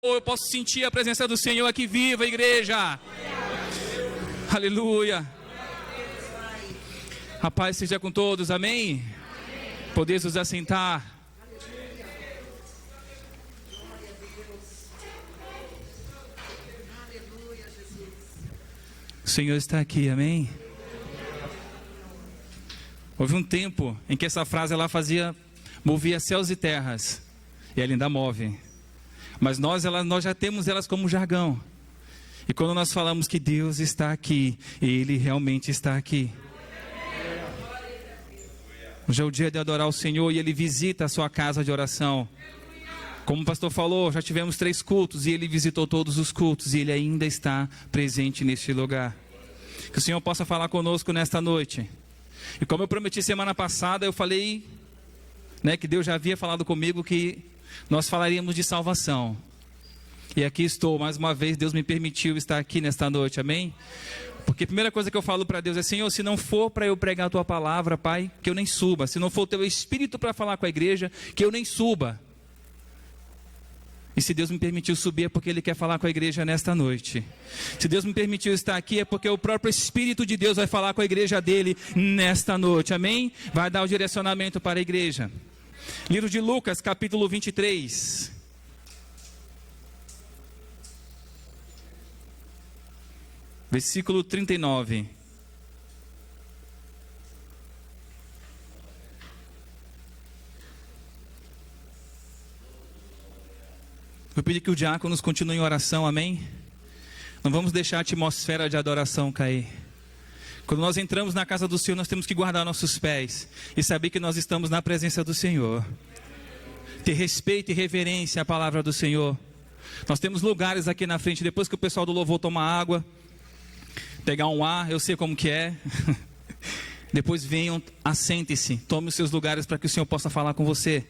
Eu posso sentir a presença do Senhor aqui viva, igreja. Aleluia. A paz seja com todos, amém? Podeis nos assentar. O Senhor está aqui, amém? Houve um tempo em que essa frase ela movia céus e terras, e ela ainda move. Mas nós já temos elas como jargão. E quando nós falamos que Deus está aqui, Ele realmente está aqui. Hoje é o dia de adorar o Senhor e Ele visita a sua casa de oração. Como o pastor falou, já tivemos 3 cultos e Ele visitou todos os cultos e Ele ainda está presente neste lugar. Que o Senhor possa falar conosco nesta noite. E como eu prometi semana passada, eu falei, que Deus já havia falado comigo que nós falaríamos de salvação. E aqui estou, mais uma vez, Deus me permitiu estar aqui nesta noite, amém? Porque a primeira coisa que eu falo para Deus é: Senhor, se não for para eu pregar a Tua palavra, Pai, que eu nem suba. Se não for o Teu Espírito para falar com a igreja, que eu nem suba. E se Deus me permitiu subir é porque Ele quer falar com a igreja nesta noite. Se Deus me permitiu estar aqui é porque o próprio Espírito de Deus vai falar com a igreja dEle nesta noite, amém? Vai dar o direcionamento para a igreja. Livro de Lucas, capítulo 23. Versículo 39. Vou pedir que o diáconos continue em oração, amém? Não vamos deixar a atmosfera de adoração cair. Quando nós entramos na casa do Senhor, nós temos que guardar nossos pés e saber que nós estamos na presença do Senhor. Ter respeito e reverência à palavra do Senhor. Nós temos lugares aqui na frente, depois que o pessoal do louvor toma água, pegar um ar, eu sei como que é. Depois venham, assente-se, tome os seus lugares para que o Senhor possa falar com você.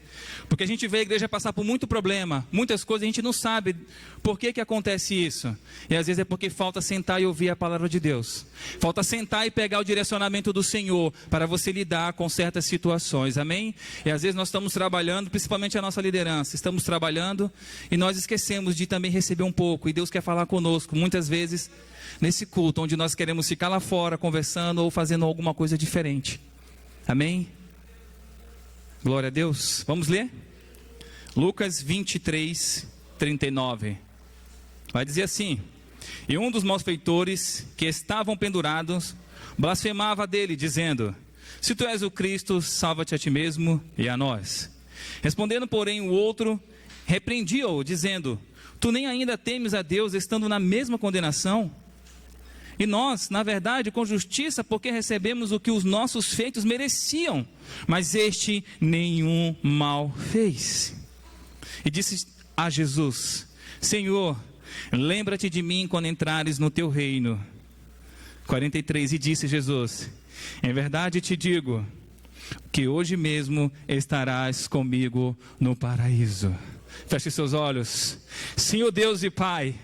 Porque a gente vê a igreja passar por muito problema, muitas coisas a gente não sabe por que acontece isso. E às vezes é porque falta sentar e ouvir a palavra de Deus. Falta sentar e pegar o direcionamento do Senhor para você lidar com certas situações, amém? E às vezes nós estamos trabalhando, principalmente a nossa liderança, estamos trabalhando e nós esquecemos de também receber um pouco. E Deus quer falar conosco, muitas vezes, nesse culto, onde nós queremos ficar lá fora, conversando ou fazendo alguma coisa diferente. Amém? Glória a Deus. Vamos ler? Lucas 23, 39. Vai dizer assim: e um dos malfeitores que estavam pendurados blasfemava dele, dizendo: se tu és o Cristo, salva-te a ti mesmo e a nós. Respondendo, porém, o outro repreendia-o, dizendo: tu nem ainda temes a Deus, estando na mesma condenação? E nós, na verdade, com justiça, porque recebemos o que os nossos feitos mereciam, mas este nenhum mal fez. E disse a Jesus: Senhor, lembra-te de mim quando entrares no teu reino. 43, e disse Jesus: em verdade te digo, que hoje mesmo estarás comigo no paraíso. Feche seus olhos. Senhor Deus e Pai,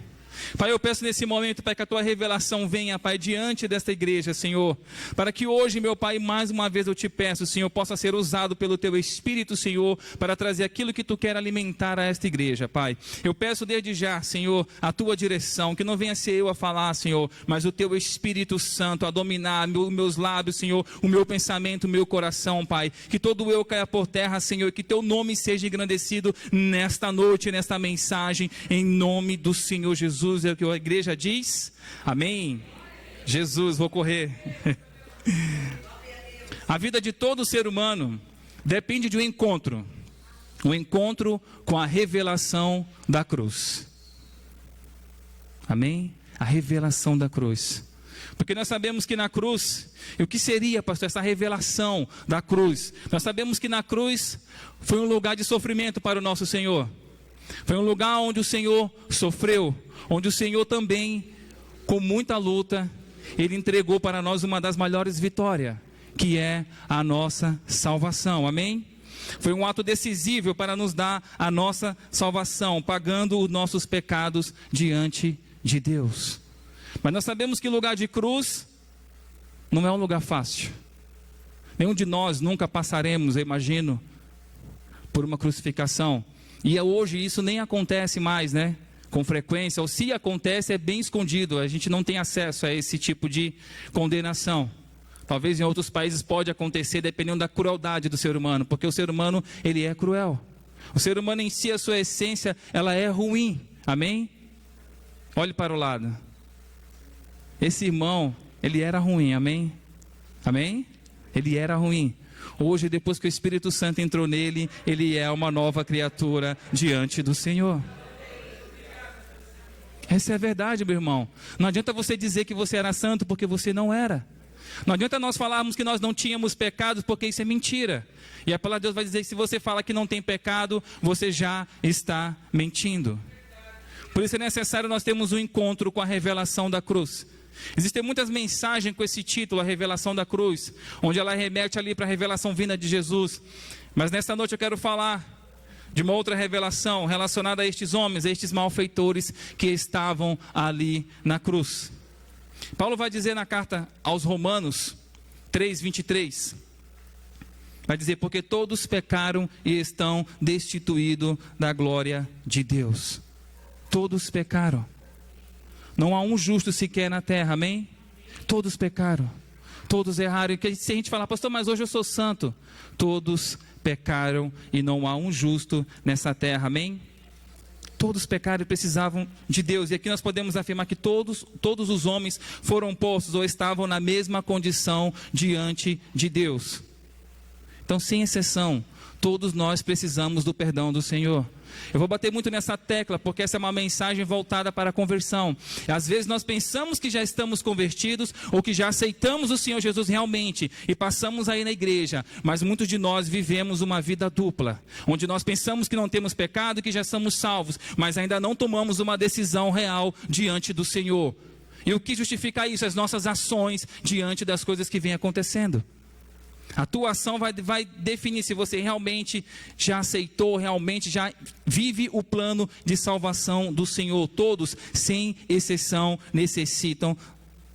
Pai, eu peço nesse momento, Pai, que a Tua revelação venha, Pai, diante desta igreja, Senhor, para que hoje, meu Pai, mais uma vez eu te peço, Senhor, possa ser usado pelo Teu Espírito, Senhor, para trazer aquilo que Tu quer alimentar a esta igreja, Pai. Eu peço desde já, Senhor, a Tua direção, que não venha ser eu a falar, Senhor, mas o Teu Espírito Santo a dominar meus lábios, Senhor, o meu pensamento, o meu coração, Pai, que todo eu caia por terra, Senhor, que Teu nome seja engrandecido nesta noite, nesta mensagem, em nome do Senhor Jesus. É o que a igreja diz, amém? Jesus, vou correr. A vida de todo ser humano depende de um encontro com a revelação da cruz, amém? A revelação da cruz, porque nós sabemos que na cruz, e o que seria, pastor, essa revelação da cruz? Nós sabemos que na cruz foi um lugar de sofrimento para o nosso Senhor. Foi um lugar onde o Senhor sofreu, onde o Senhor também, com muita luta, Ele entregou para nós uma das maiores vitórias, que é a nossa salvação, amém? Foi um ato decisivo para nos dar a nossa salvação, pagando os nossos pecados diante de Deus. Mas nós sabemos que o lugar de cruz não é um lugar fácil. Nenhum de nós nunca passaremos, eu imagino, por uma crucificação. E hoje isso nem acontece mais, né? com frequência, ou se acontece, é bem escondido. A gente não tem acesso a esse tipo de condenação. Talvez em outros países pode acontecer, dependendo da crueldade do ser humano, porque o ser humano, ele é cruel. O ser humano em si, a sua essência, ela é ruim. Amém? Olhe para o lado. Esse irmão, ele era ruim, amém? Amém? Ele era ruim. Hoje, depois que o Espírito Santo entrou nele, ele é uma nova criatura diante do Senhor. Essa é a verdade, meu irmão. Não adianta você dizer que você era santo, porque você não era. Não adianta nós falarmos que nós não tínhamos pecados, porque isso é mentira. E a palavra de Deus vai dizer que se você fala que não tem pecado, você já está mentindo. Por isso é necessário nós termos um encontro com a revelação da cruz. Existem muitas mensagens com esse título, a revelação da cruz, onde ela remete ali para a revelação vinda de Jesus. Mas nesta noite eu quero falar de uma outra revelação relacionada a estes homens, a estes malfeitores que estavam ali na cruz. Paulo vai dizer na carta aos Romanos 3:23, vai dizer, porque todos pecaram e estão destituídos da glória de Deus. Todos pecaram. Não há um justo sequer na terra, amém? Todos pecaram, todos erraram. E se a gente falar, pastor, mas hoje eu sou santo. Todos pecaram e não há um justo nessa terra, amém? Todos pecaram e precisavam de Deus. E aqui nós podemos afirmar que todos os homens foram postos ou estavam na mesma condição diante de Deus. Então, sem exceção, todos nós precisamos do perdão do Senhor. Eu vou bater muito nessa tecla, porque essa é uma mensagem voltada para a conversão. Às vezes nós pensamos que já estamos convertidos, ou que já aceitamos o Senhor Jesus realmente, e passamos aí na igreja, mas muitos de nós vivemos uma vida dupla, onde nós pensamos que não temos pecado e que já somos salvos, mas ainda não tomamos uma decisão real diante do Senhor. E o que justifica isso? As nossas ações diante das coisas que vêm acontecendo. A tua ação vai definir se você realmente já aceitou, realmente já vive o plano de salvação do Senhor. Todos, sem exceção, necessitam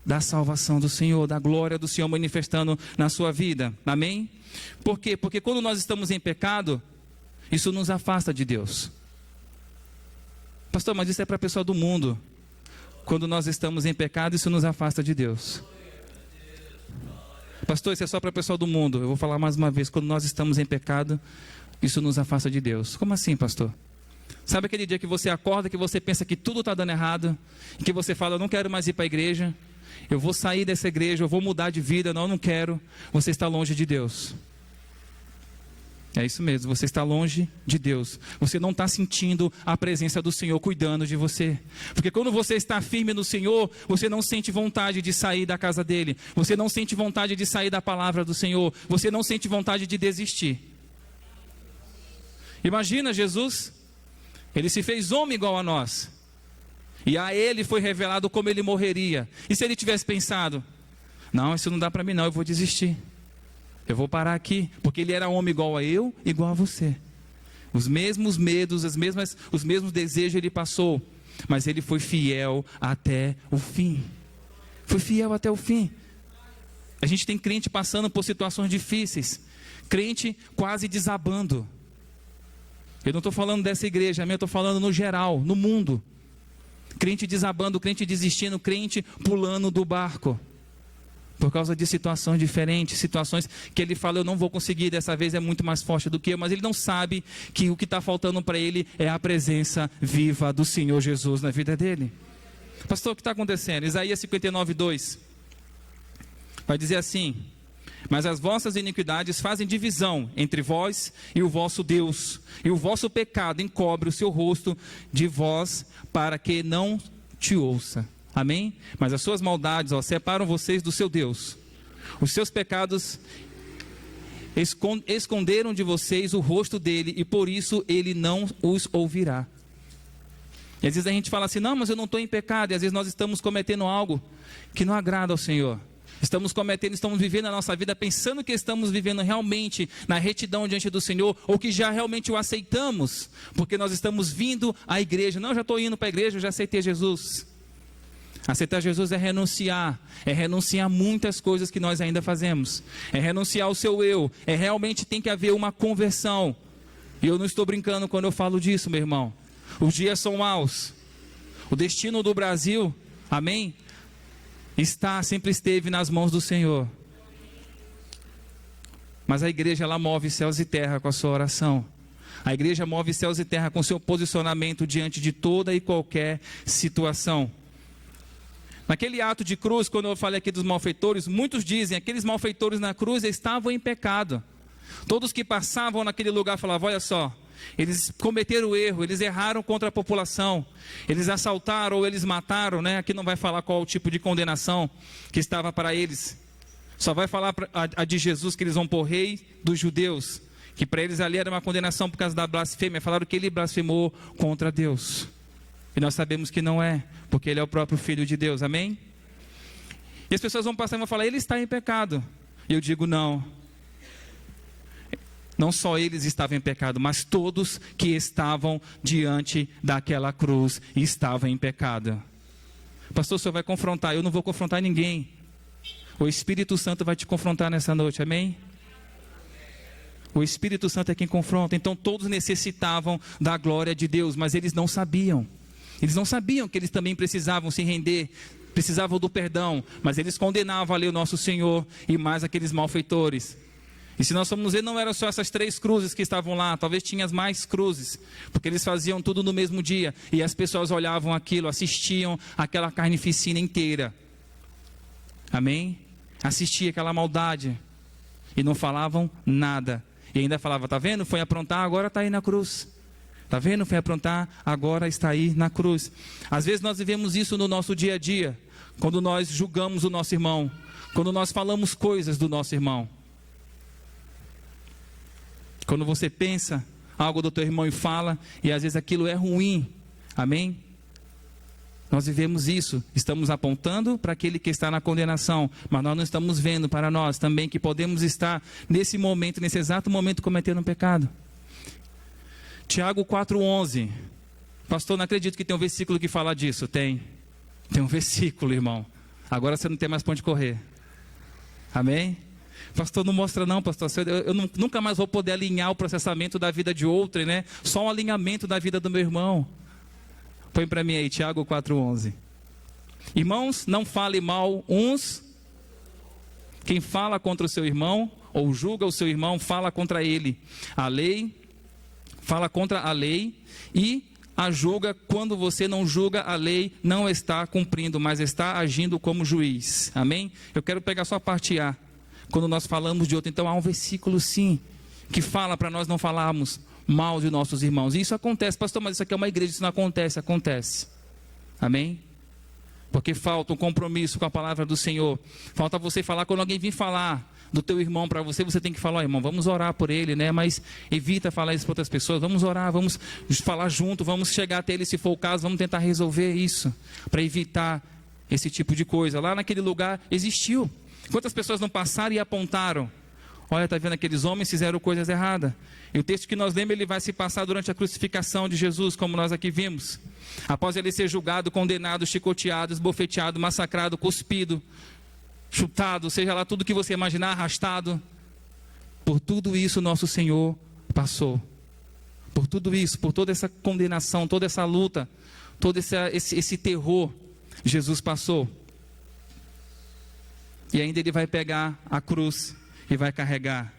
da salvação do Senhor, da glória do Senhor manifestando na sua vida. Amém? Por quê? Porque quando nós estamos em pecado, isso nos afasta de Deus. Pastor, mas isso é para a pessoa do mundo. Quando nós estamos em pecado, isso nos afasta de Deus. Pastor, isso é só para o pessoal do mundo. Eu vou falar mais uma vez, quando nós estamos em pecado, isso nos afasta de Deus. Como assim, pastor? Sabe aquele dia que você acorda, que você pensa que tudo está dando errado, e que você fala, eu não quero mais ir para a igreja, eu vou sair dessa igreja, eu vou mudar de vida, não, eu não quero. Você está longe de Deus. É isso mesmo, você está longe de Deus. Você não está sentindo a presença do Senhor cuidando de você. Porque quando você está firme no Senhor, você não sente vontade de sair da casa dele. Você não sente vontade de sair da palavra do Senhor. Você não sente vontade de desistir. Imagina Jesus, ele se fez homem igual a nós. E a ele foi revelado como ele morreria. E se ele tivesse pensado, não, isso não dá para mim não, eu vou desistir. Eu vou parar aqui, porque ele era homem igual a eu, igual a você. Os mesmos medos, os mesmos desejos ele passou, mas ele foi fiel até o fim. Foi fiel até o fim. A gente tem crente passando por situações difíceis, crente quase desabando. Eu não estou falando dessa igreja, eu estou falando no geral, no mundo. Crente desabando, crente desistindo, crente pulando do barco. Por causa de situações diferentes, situações que ele fala, eu não vou conseguir, dessa vez é muito mais forte do que eu, mas ele não sabe que o que está faltando para ele é a presença viva do Senhor Jesus na vida dele. Pastor, o que está acontecendo? Isaías 59:2 vai dizer assim, mas as vossas iniquidades fazem divisão entre vós e o vosso Deus, e o vosso pecado encobre o seu rosto de vós, para que não te ouça. Amém? Mas as suas maldades, separam vocês do seu Deus. Os seus pecados esconderam de vocês o rosto dele, e por isso ele não os ouvirá. E às vezes a gente fala assim, não, mas eu não estou em pecado. E às vezes nós estamos cometendo algo que não agrada ao Senhor. Estamos vivendo a nossa vida pensando que estamos vivendo realmente na retidão diante do Senhor, ou que já realmente o aceitamos, porque nós estamos vindo à igreja. Não, eu já estou indo para a igreja, eu já aceitei Jesus. Aceitar Jesus é renunciar a muitas coisas que nós ainda fazemos, é renunciar ao seu eu, realmente tem que haver uma conversão. E eu não estou brincando quando eu falo disso, meu irmão. Os dias são maus, O destino do Brasil, amém? Sempre esteve nas mãos do Senhor. Mas a igreja, ela move céus e terra com a sua oração. A igreja move céus e terra com o seu posicionamento diante de toda e qualquer situação. Naquele ato de cruz, quando eu falei aqui dos malfeitores, muitos dizem, aqueles malfeitores na cruz estavam em pecado. Todos que passavam naquele lugar falavam, olha só, eles cometeram erro, eles erraram contra a população, eles assaltaram ou eles mataram, né? Aqui não vai falar qual o tipo de condenação que estava para eles. Só vai falar a de Jesus, que eles vão pôr rei dos judeus, que para eles ali era uma condenação por causa da blasfêmia. Falaram que ele blasfemou contra Deus. E nós sabemos que não é, porque ele é o próprio Filho de Deus, amém? E as pessoas vão passar e vão falar, ele está em pecado. E eu digo, não. Não só eles estavam em pecado, mas todos que estavam diante daquela cruz estavam em pecado. Pastor, o senhor vai confrontar? Eu não vou confrontar ninguém. O Espírito Santo vai te confrontar nessa noite, amém? O Espírito Santo é quem confronta. Então todos necessitavam da glória de Deus, mas eles não sabiam. Eles não sabiam que eles também precisavam se render, precisavam do perdão, mas eles condenavam ali o nosso Senhor e mais aqueles malfeitores. E se nós formos ver, não eram só essas 3 cruzes que estavam lá, talvez tinha mais cruzes, porque eles faziam tudo no mesmo dia, e as pessoas olhavam aquilo, assistiam aquela carnificina inteira, amém? Assistiam aquela maldade, e não falavam nada, e ainda falavam, tá vendo, foi aprontar, agora está aí na cruz, tá vendo, foi aprontar, agora está aí na cruz. Às vezes nós vivemos isso no nosso dia a dia, quando nós julgamos o nosso irmão, quando nós falamos coisas do nosso irmão. Quando você pensa algo do teu irmão e fala, e às vezes aquilo é ruim, amém? Nós vivemos isso, estamos apontando para aquele que está na condenação, mas nós não estamos vendo para nós também que podemos estar nesse momento, nesse exato momento cometendo um pecado. Tiago 4,11, pastor, não acredito que tem um versículo que fala disso. Tem um versículo, irmão, agora você não tem mais para onde correr, amém? Pastor, não mostra não, pastor, eu nunca mais vou poder alinhar o processamento da vida de outrem, né? Só um alinhamento da vida do meu irmão. Põe para mim aí, Tiago 4,11. Irmãos, não fale mal uns. Quem fala contra o seu irmão, ou julga o seu irmão, fala contra ele. Fala contra a lei e a julga. Quando você não julga a lei, não está cumprindo, mas está agindo como juiz. Amém? Eu quero pegar só a parte A. Quando nós falamos de outro, então há um versículo sim, que fala para nós não falarmos mal de nossos irmãos. E isso acontece, pastor, mas isso aqui é uma igreja, isso não acontece, acontece. Amém? Porque falta um compromisso com a palavra do Senhor. Falta você falar, quando alguém vir falar do teu irmão para você, você tem que falar, irmão, vamos orar por ele, né? Mas evita falar isso para outras pessoas, vamos orar, vamos falar junto, vamos chegar até ele se for o caso, vamos tentar resolver isso, para evitar esse tipo de coisa. Lá naquele lugar existiu. Quantas pessoas não passaram e apontaram? Olha, está vendo, aqueles homens fizeram coisas erradas. E o texto que nós lemos, ele vai se passar durante a crucificação de Jesus, como nós aqui vimos. Após ele ser julgado, condenado, chicoteado, esbofeteado, massacrado, cuspido, chutado, seja lá tudo que você imaginar, arrastado. Por tudo isso nosso Senhor passou. Por tudo isso, por toda essa condenação, toda essa luta, todo esse terror, Jesus passou. E ainda ele vai pegar a cruz e vai carregar.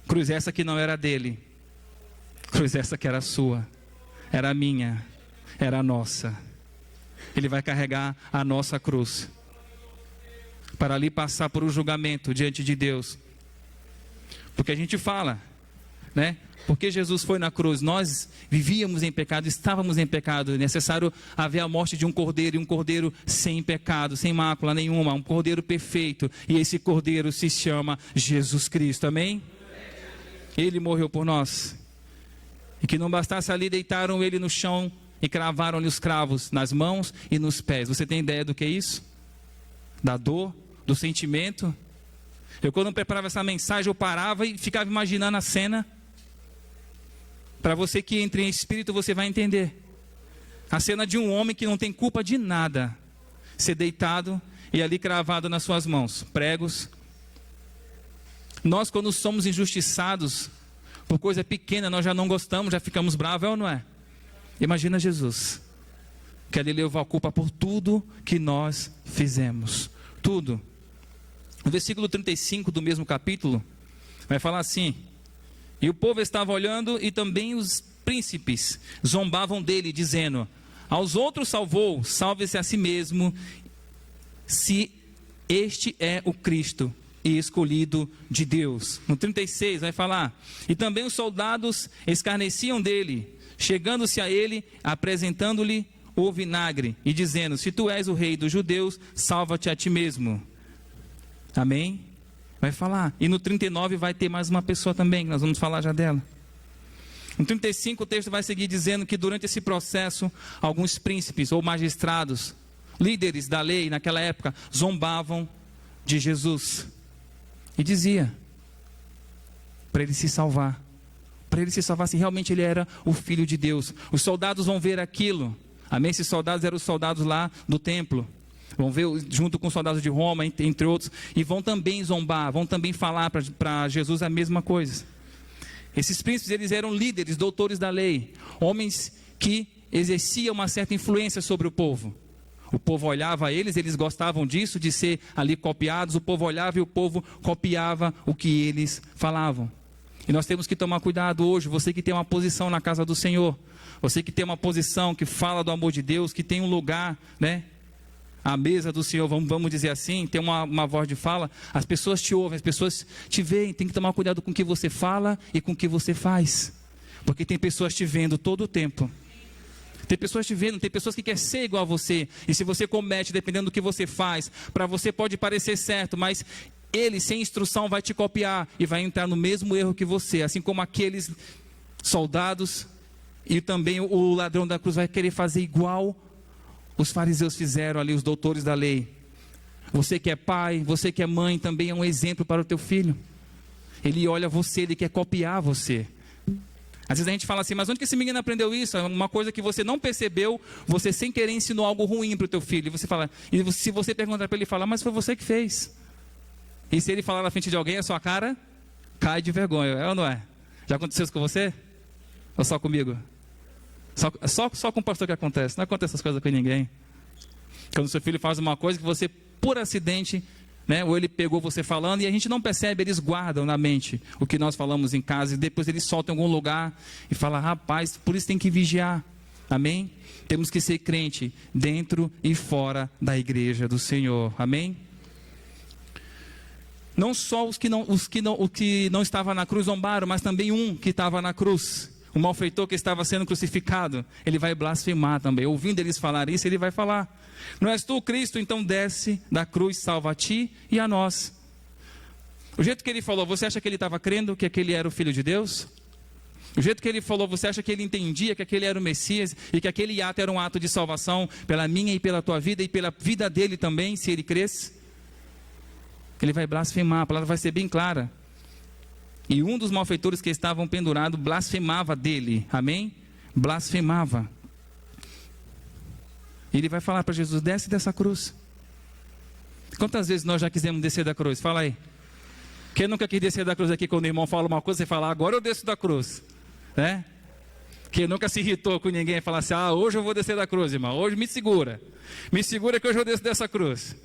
Cruz essa que não era dele. Cruz essa que era sua. Era minha. Era nossa. Ele vai carregar a nossa cruz. Para ali passar por um julgamento diante de Deus. Porque a gente fala, né? Porque Jesus foi na cruz, nós vivíamos em pecado, estávamos em pecado. É necessário haver a morte de um cordeiro, e um cordeiro sem pecado, sem mácula nenhuma, um cordeiro perfeito. E esse cordeiro se chama Jesus Cristo, amém? Ele morreu por nós. E que não bastasse ali, deitaram ele no chão e cravaram-lhe os cravos nas mãos e nos pés. Você tem ideia do que é isso? Da dor, do sentimento? Eu, quando preparava essa mensagem, eu parava e ficava imaginando a cena. Para você que entra em espírito, você vai entender. A cena de um homem que não tem culpa de nada, ser deitado e ali cravado nas suas mãos, pregos. Nós, quando somos injustiçados por coisa pequena, nós já não gostamos, já ficamos bravos, é ou não é? Imagina Jesus. que ele levou a culpa por tudo que nós fizemos. Tudo. No versículo 35 do mesmo capítulo, vai falar assim: e o povo estava olhando, e também os príncipes zombavam dele, dizendo: aos outros salvou, salve-se a si mesmo, se este é o Cristo e escolhido de Deus. No 36 vai falar: e também os soldados escarneciam dele, chegando-se a ele, apresentando-lhe o vinagre, e dizendo: se tu és o rei dos judeus, salva-te a ti mesmo. Amém? Vai falar. E no 39 vai ter mais uma pessoa também, nós vamos falar já dela. No 35 o texto vai seguir dizendo que durante esse processo, alguns príncipes ou magistrados, líderes da lei naquela época, zombavam de Jesus. E dizia para ele se salvar. Para ele se salvar, se realmente ele era o Filho de Deus. Os soldados vão ver aquilo. Amém? Esses soldados eram os soldados lá do templo. Vão ver junto com os soldados de Roma, entre outros. E vão também zombar, vão também falar para Jesus a mesma coisa. Esses príncipes, eles eram líderes, doutores da lei. Homens que exerciam uma certa influência sobre o povo. O povo olhava a eles, eles gostavam disso, de ser ali copiados. O povo olhava e o povo copiava o que eles falavam. E nós temos que tomar cuidado hoje, você que tem uma posição na casa do Senhor, você que tem uma posição que fala do amor de Deus, que tem um lugar, né? A mesa do Senhor, vamos dizer assim, tem uma voz de fala, as pessoas te ouvem, as pessoas te veem, tem que tomar cuidado com o que você fala e com o que você faz. Porque tem pessoas te vendo todo o tempo. Tem pessoas te vendo, tem pessoas que querem ser igual a você. E se você comete, dependendo do que você faz, para você pode parecer certo, mas ele, sem instrução, vai te copiar e vai entrar no mesmo erro que você. Assim como aqueles soldados e também o ladrão da cruz vai querer fazer igual os fariseus fizeram ali, os doutores da lei. Você que é pai, você que é mãe, também é um exemplo para o teu filho. Ele olha você, ele quer copiar você. Às vezes a gente fala assim, mas onde que esse menino aprendeu isso? É uma coisa que você não percebeu, você sem querer ensinou algo ruim para o teu filho. E você fala, e se você perguntar para ele, fala, mas foi você que fez. E se ele falar na frente de alguém, a sua cara cai de vergonha, é ou não é? Já aconteceu isso com você? Ou só comigo? Só com o pastor que acontece, não acontece essas coisas com ninguém. Quando seu filho faz uma coisa que você, por acidente, né, ou ele pegou você falando e a gente não percebe, eles guardam na mente o que nós falamos em casa e depois eles soltam em algum lugar e falam, rapaz, por isso tem que vigiar. Amém? Temos que ser crente dentro e fora da igreja do Senhor. Amém? Não só os que não estavam na cruz zombaram, mas também um que estava na cruz. O malfeitor que estava sendo crucificado, ele vai blasfemar também. Ouvindo eles falar isso, ele vai falar, não és tu Cristo? Então desce da cruz, salva a ti e a nós. O jeito que ele falou, você acha que ele estava crendo que aquele era o Filho de Deus? O jeito que ele falou, você acha que ele entendia que aquele era o Messias e que aquele ato era um ato de salvação pela minha e pela tua vida e pela vida dele também, se ele cresce? Ele vai blasfemar, a palavra vai ser bem clara. E um dos malfeitores que estavam pendurados blasfemava dele, amém? Blasfemava. E ele vai falar para Jesus, desce dessa cruz. Quantas vezes nós já quisemos descer da cruz? Fala aí. Quem nunca quis descer da cruz aqui quando o irmão fala uma coisa, você fala, agora eu desço da cruz, né? Quem nunca se irritou com ninguém e fala assim, hoje eu vou descer da cruz, irmão, hoje me segura que hoje eu desço dessa cruz.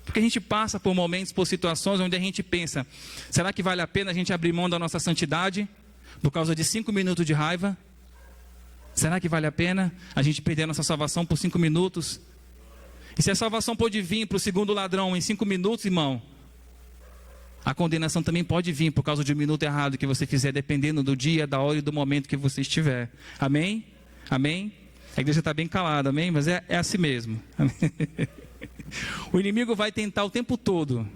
Porque a gente passa por momentos, por situações onde a gente pensa, será que vale a pena a gente abrir mão da nossa santidade por causa de 5 minutos de raiva? Será que vale a pena a gente perder a nossa salvação por 5 minutos? E se a salvação pode vir para o segundo ladrão em 5 minutos, irmão, a condenação também pode vir por causa de um minuto errado que você fizer, dependendo do dia, da hora e do momento que você estiver. Amém? Amém? A igreja está bem calada, amém? Mas é assim mesmo. Amém? O inimigo vai tentar o tempo todo,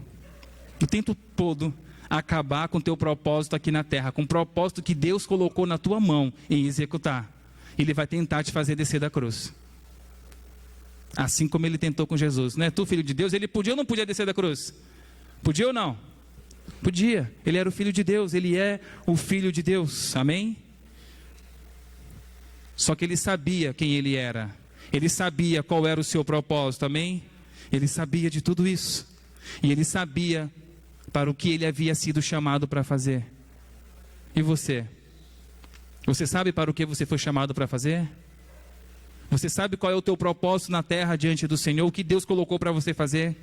acabar com o teu propósito aqui na terra, com o propósito que Deus colocou na tua mão em executar. Ele vai tentar te fazer descer da cruz. Assim como ele tentou com Jesus. Não é tu, filho de Deus? Ele podia ou não podia descer da cruz? Podia ou não? Podia. Ele era o filho de Deus, ele é o filho de Deus. Amém? Só que ele sabia quem ele era. Ele sabia qual era o seu propósito. Amém? Ele sabia de tudo isso. E ele sabia para o que ele havia sido chamado para fazer. E você? Você sabe para o que você foi chamado para fazer? Você sabe qual é o teu propósito na terra diante do Senhor? O que Deus colocou para você fazer?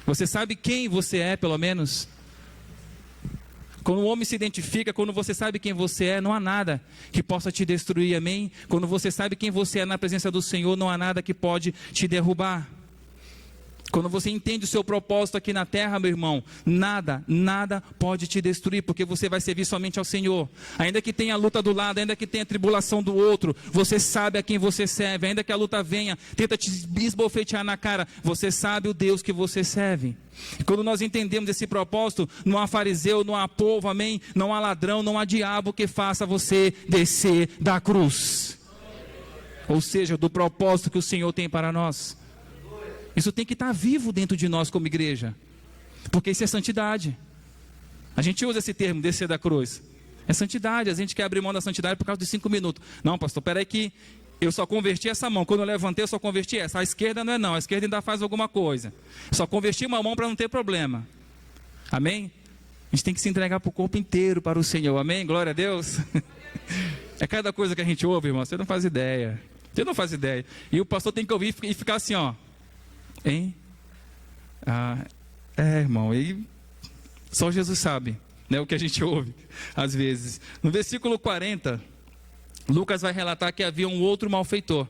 Você sabe quem você é, pelo menos? Quando o homem se identifica, quando você sabe quem você é, não há nada que possa te destruir, amém? Quando você sabe quem você é na presença do Senhor, não há nada que pode te derrubar. Quando você entende o seu propósito aqui na terra, meu irmão, nada pode te destruir, porque você vai servir somente ao Senhor. Ainda que tenha a luta do lado, ainda que tenha a tribulação do outro, você sabe a quem você serve. Ainda que a luta venha, tenta te esbofetear na cara, você sabe o Deus que você serve. E quando nós entendemos esse propósito, não há fariseu, não há povo, amém? Não há ladrão, não há diabo que faça você descer da cruz. Ou seja, do propósito que o Senhor tem para nós. Isso tem que estar vivo dentro de nós como igreja, porque isso é santidade. A gente usa esse termo, descer da cruz. É santidade, a gente quer abrir mão da santidade por causa de 5 minutos. Não, pastor, peraí que eu só converti essa mão. Quando eu levantei, eu só converti essa. A esquerda não é não, a esquerda ainda faz alguma coisa. Eu só converti uma mão para não ter problema. Amém? A gente tem que se entregar para o corpo inteiro para o Senhor. Amém? Glória a Deus. É cada coisa que a gente ouve, irmão, você não faz ideia. Você não faz ideia. E o pastor tem que ouvir e ficar assim, ó. Hein? Irmão, e só Jesus sabe, né, o que a gente ouve às vezes. No versículo 40, Lucas vai relatar que havia um outro malfeitor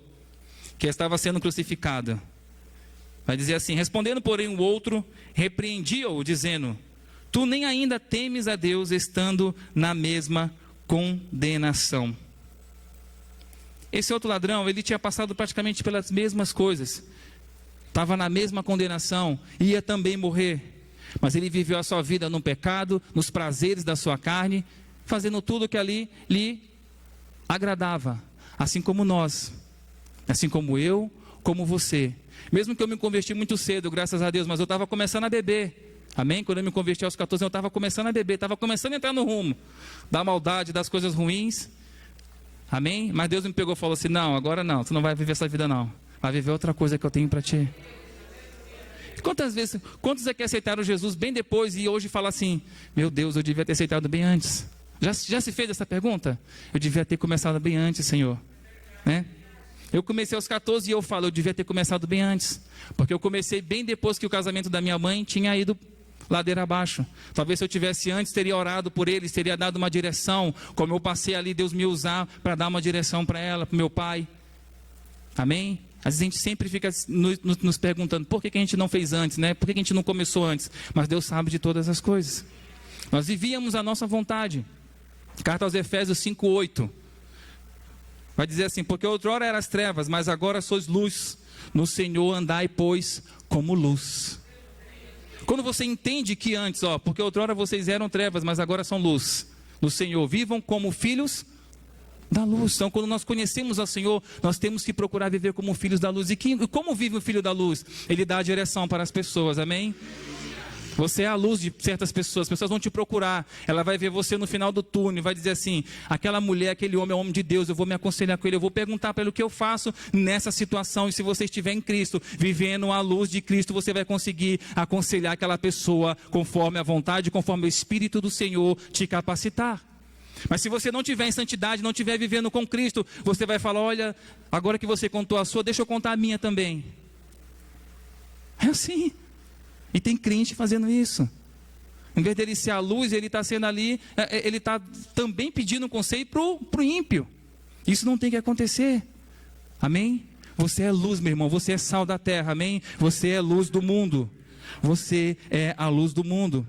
que estava sendo crucificado. Vai dizer assim: respondendo, porém, o outro repreendia-o, dizendo: tu nem ainda temes a Deus, estando na mesma condenação. Esse outro ladrão, ele tinha passado praticamente pelas mesmas coisas. Estava na mesma condenação, ia também morrer, mas ele viveu a sua vida no pecado, nos prazeres da sua carne, fazendo tudo que ali lhe agradava, assim como nós, assim como eu, como você. Mesmo que eu me converti muito cedo, graças a Deus, mas eu estava começando a beber, amém? Quando eu me converti aos 14 anos, eu estava começando a beber, estava começando a entrar no rumo da maldade, das coisas ruins, amém? Mas Deus me pegou e falou assim: não, agora não, você não vai viver essa vida não. Vai viver outra coisa que eu tenho para ti. Quantos é que aceitaram Jesus bem depois e hoje falam assim: meu Deus, eu devia ter aceitado bem antes? Já se fez essa pergunta? Eu devia ter começado bem antes, Senhor, né? Eu comecei aos 14 e eu falo: eu devia ter começado bem antes, porque eu comecei bem depois que o casamento da minha mãe tinha ido ladeira abaixo. Talvez se eu tivesse antes, teria orado por eles, teria dado uma direção. Como eu passei ali, Deus me usar para dar uma direção para ela, para o meu pai. Amém? Às vezes a gente sempre fica nos perguntando: por que a gente não fez antes, né? Por que a gente não começou antes? Mas Deus sabe de todas as coisas. Nós vivíamos a nossa vontade. Carta aos Efésios 5:8 vai dizer assim: porque outrora eras trevas, mas agora sois luz. No Senhor andai, pois, como luz. Quando você entende que antes, porque outrora vocês eram trevas, mas agora são luz. No Senhor, vivam como filhos da luz. Então, quando nós conhecemos ao Senhor, nós temos que procurar viver como filhos da luz. E como vive o filho da luz? Ele dá a direção para as pessoas, amém? Você é a luz de certas pessoas. As pessoas vão te procurar, ela vai ver você no final do túnel, vai dizer assim: aquela mulher, aquele homem é homem de Deus, eu vou me aconselhar com ele, eu vou perguntar para ele o que eu faço nessa situação. E se você estiver em Cristo, vivendo a luz de Cristo, você vai conseguir aconselhar aquela pessoa conforme a vontade, conforme o Espírito do Senhor te capacitar. Mas se você não estiver em santidade, não estiver vivendo com Cristo, você vai falar: olha, agora que você contou a sua, deixa eu contar a minha também. É assim. E tem crente fazendo isso. Em vez dele ser a luz, ele está sendo ali, ele está também pedindo um conselho para o ímpio. Isso não tem que acontecer. Amém? Você é luz, meu irmão, você é sal da terra, amém? Você é luz do mundo. Você é a luz do mundo.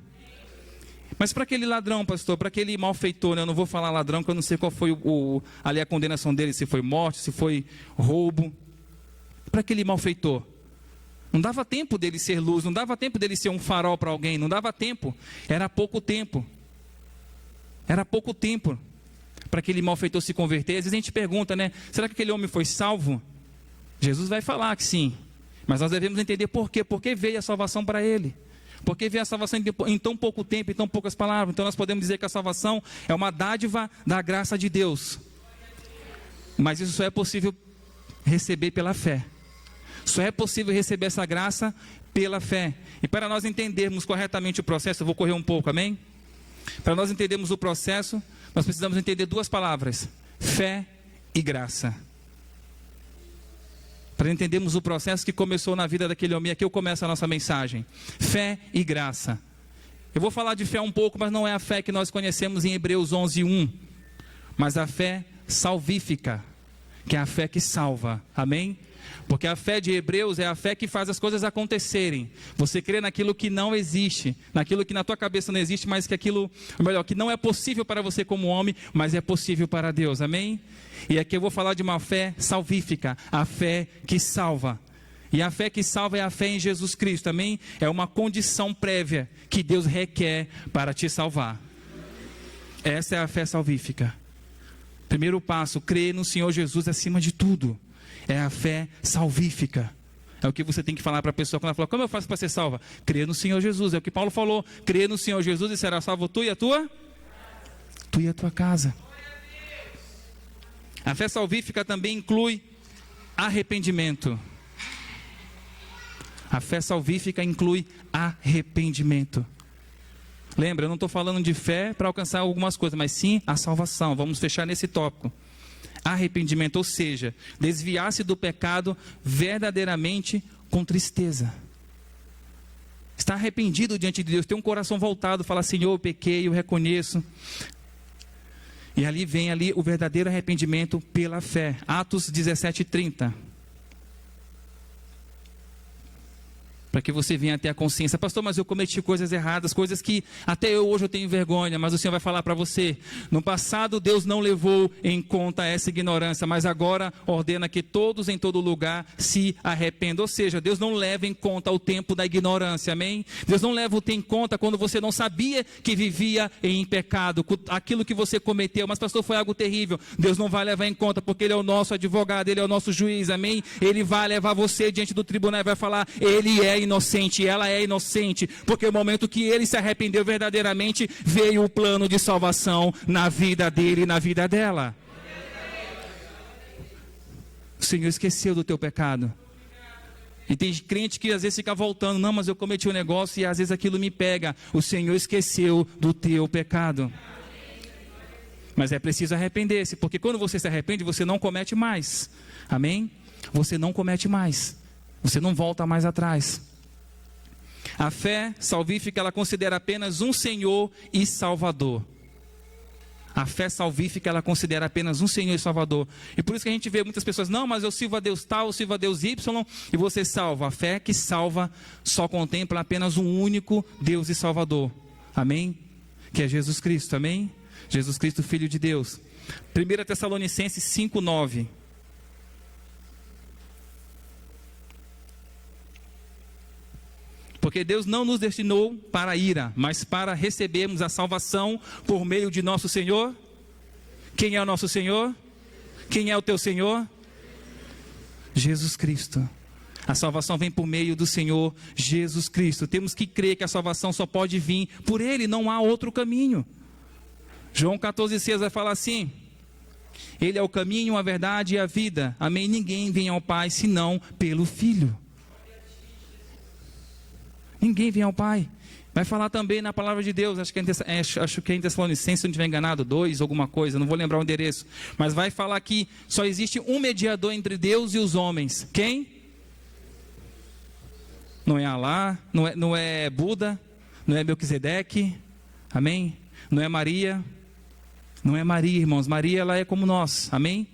Mas para aquele ladrão, pastor, para aquele malfeitor, né? Eu não vou falar ladrão, porque eu não sei qual foi ali a condenação dele, se foi morte, se foi roubo. Para aquele malfeitor, não dava tempo dele ser luz, não dava tempo dele ser um farol para alguém, não dava tempo, era pouco tempo. Era pouco tempo para aquele malfeitor se converter. Às vezes a gente pergunta, né? Será que aquele homem foi salvo? Jesus vai falar que sim, mas nós devemos entender por quê. Por que veio a salvação para ele? Porque veio a salvação em tão pouco tempo, em tão poucas palavras. Então nós podemos dizer que a salvação é uma dádiva da graça de Deus. Mas isso só é possível receber pela fé. Só é possível receber essa graça pela fé. E para nós entendermos corretamente o processo, eu vou correr um pouco, amém? Para nós entendermos o processo, nós precisamos entender duas palavras: fé e graça. para entendermos o processo que começou na vida daquele homem. E aqui eu começo a nossa mensagem. Fé e graça. Eu vou falar de fé um pouco, mas não é a fé que nós conhecemos em Hebreus 11:1, mas a fé salvífica, que é a fé que salva. Amém? Porque a fé de Hebreus é a fé que faz as coisas acontecerem. Você crê naquilo que não existe, naquilo que na tua cabeça não existe, mas que aquilo, ou melhor, que não é possível para você como homem, mas é possível para Deus. Amém? E aqui eu vou falar de uma fé salvífica, a fé que salva. E a fé que salva é a fé em Jesus Cristo, amém? É uma condição prévia que Deus requer para te salvar. Essa é a fé salvífica. Primeiro passo, crer no Senhor Jesus acima de tudo. É a fé salvífica. É o que você tem que falar para a pessoa quando ela fala, como eu faço para ser salva? Crer no Senhor Jesus, é o que Paulo falou. Crer no Senhor Jesus e será salvo tu e a tua casa. A fé salvífica também inclui arrependimento. A fé salvífica inclui arrependimento. Lembra, eu não estou falando de fé para alcançar algumas coisas, mas sim a salvação. Vamos fechar nesse tópico. Arrependimento, ou seja, desviar-se do pecado verdadeiramente com tristeza. Estar arrependido diante de Deus, ter um coração voltado, falar, Senhor, eu pequei, eu reconheço. E ali vem o verdadeiro arrependimento pela fé. Atos 17:30. Para que você venha ter a consciência. Pastor, mas eu cometi coisas erradas, coisas que até hoje eu tenho vergonha, mas o Senhor vai falar para você. No passado Deus não levou em conta essa ignorância, mas agora ordena que todos em todo lugar se arrependam. Ou seja, Deus não leva em conta o tempo da ignorância, amém? Deus não leva em conta quando você não sabia que vivia em pecado, aquilo que você cometeu, mas pastor, foi algo terrível. Deus não vai levar em conta, porque Ele é o nosso advogado, Ele é o nosso juiz, amém? Ele vai levar você diante do tribunal e vai falar, Ele é inocente, ela é inocente, porque o momento que ele se arrependeu verdadeiramente, veio o plano de salvação na vida dele e na vida dela. O Senhor esqueceu do teu pecado. E tem crente que às vezes fica voltando, não, mas eu cometi um negócio e às vezes aquilo me pega. O Senhor esqueceu do teu pecado. Mas é preciso arrepender-se, porque quando você se arrepende, você não comete mais. Amém? Você não comete mais. Você não volta mais atrás. A fé salvífica, ela considera apenas um Senhor e Salvador. A fé salvífica, ela considera apenas um Senhor e Salvador. E por isso que a gente vê muitas pessoas, não, mas eu sirvo a Deus tal, eu sirvo a Deus Y, e você salva. A fé que salva só contempla apenas um único Deus e Salvador. Amém? Que é Jesus Cristo, amém? Jesus Cristo, Filho de Deus. 1 Tessalonicenses 5:9. Porque Deus não nos destinou para a ira, mas para recebermos a salvação por meio de nosso Senhor. Quem é o nosso Senhor? Quem é o teu Senhor? Jesus Cristo. A salvação vem por meio do Senhor Jesus Cristo. Temos que crer que a salvação só pode vir por Ele, não há outro caminho. João 14,6 vai falar assim, Ele é o caminho, a verdade e a vida. Amém? Ninguém vem ao Pai senão pelo Filho. Ninguém vem ao Pai. Vai falar também na palavra de Deus, acho que é em Tessalonicenses, se não estiver enganado, 2, alguma coisa, não vou lembrar o endereço. Mas vai falar que só existe um mediador entre Deus e os homens. Quem? Não é Alá, não é Buda, não é Melquisedeque, amém? Não é Maria. Não é Maria, irmãos. Maria, ela é como nós, amém?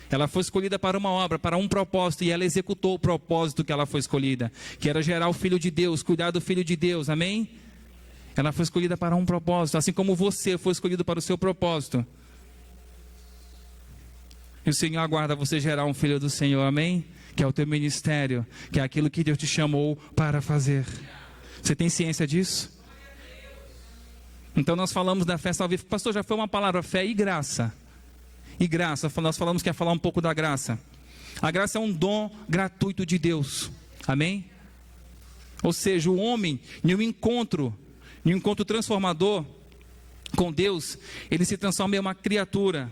Ela foi escolhida para uma obra, para um propósito, e ela executou o propósito que ela foi escolhida, que era gerar o Filho de Deus, cuidar do Filho de Deus, amém? Ela foi escolhida para um propósito, assim como você foi escolhido para o seu propósito. E o Senhor aguarda você gerar um Filho do Senhor, amém? Que é o teu ministério, que é aquilo que Deus te chamou para fazer. Você tem ciência disso? Então nós falamos da fé salvífica. Pastor, já foi uma palavra fé e graça. E graça, nós falamos que ia falar um pouco da graça. A graça é um dom gratuito de Deus, amém? Ou seja, o homem, em um encontro transformador com Deus, ele se transforma em uma criatura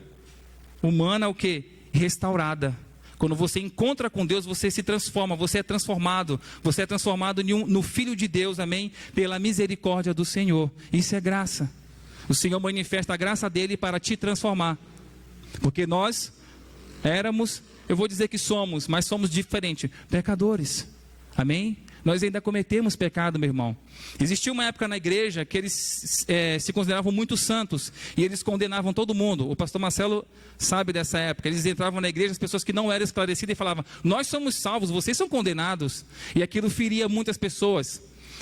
humana, o quê? Restaurada. Quando você encontra com Deus, você se transforma, você é transformado no Filho de Deus, amém? Pela misericórdia do Senhor. Isso é graça. O Senhor manifesta a graça dele para te transformar. Porque nós éramos eu vou dizer que somos, mas somos diferentes, pecadores. Amém? Nós ainda cometemos pecado, meu irmão. Existia uma época na igreja que eles se consideravam muito santos e eles condenavam todo mundo. O pastor Marcelo sabe dessa época. Eles entravam na igreja, as pessoas que não eram esclarecidas, e falavam: nós somos salvos, vocês são condenados. E aquilo feria muitas pessoas.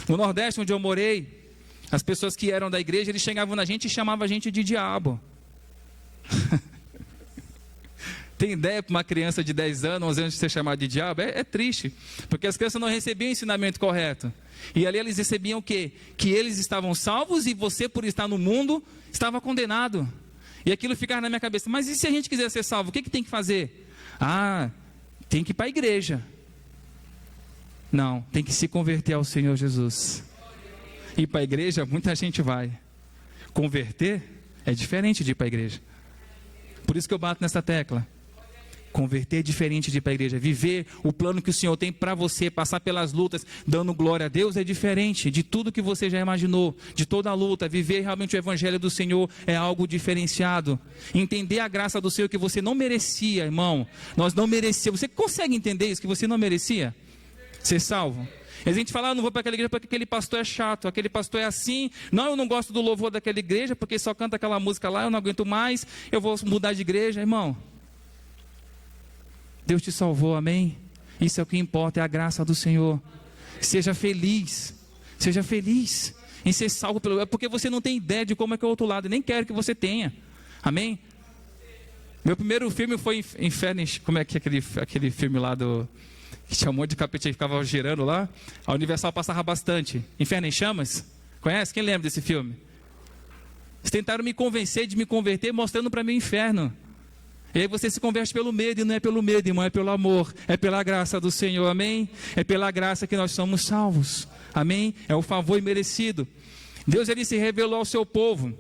No Nordeste, onde eu morei, as pessoas que eram da igreja, eles chegavam na gente e chamavam a gente de diabo. Tem ideia para uma criança de 10 anos, 11 anos de ser chamada de diabo? É triste, porque as crianças não recebiam o ensinamento correto. E ali eles recebiam o quê? Que eles estavam salvos e você, por estar no mundo, estava condenado. E aquilo ficava na minha cabeça: mas e se a gente quiser ser salvo, o que tem que fazer? Ah, tem que ir para a igreja. Não, tem que se converter ao Senhor Jesus. Ir para a igreja, muita gente vai. Converter é diferente de ir para a igreja. Por isso que eu bato nessa tecla. Converter é diferente de ir para a igreja. Viver o plano que o Senhor tem para você, passar pelas lutas, dando glória a Deus, é diferente de tudo que você já imaginou, de toda a luta. Viver realmente o evangelho do Senhor é algo diferenciado. Entender a graça do Senhor que você não merecia, irmão. Nós não merecíamos. Você consegue entender isso, que você não merecia ser salvo? E a gente fala: não vou para aquela igreja porque aquele pastor é chato, aquele pastor é assim. Não, eu não gosto do louvor daquela igreja porque só canta aquela música lá, eu não aguento mais, eu vou mudar de igreja. Irmão, Deus te salvou, amém? Isso é o que importa, é a graça do Senhor. Seja feliz em ser salvo pelo... É porque você não tem ideia de como é que é o outro lado, nem quero que você tenha, amém? Meu primeiro filme foi Inferno, como é que é aquele filme lá do... que tinha um monte de capeta que ficava girando lá. A Universal passava bastante. Inferno em Chamas, conhece? Quem lembra desse filme? Eles tentaram me convencer de me converter, mostrando para mim o inferno. E aí você se converte pelo medo, e não é pelo medo, irmão, é pelo amor, é pela graça do Senhor, amém? É pela graça que nós somos salvos, amém? É o favor imerecido. Deus, ele se revelou ao seu povo,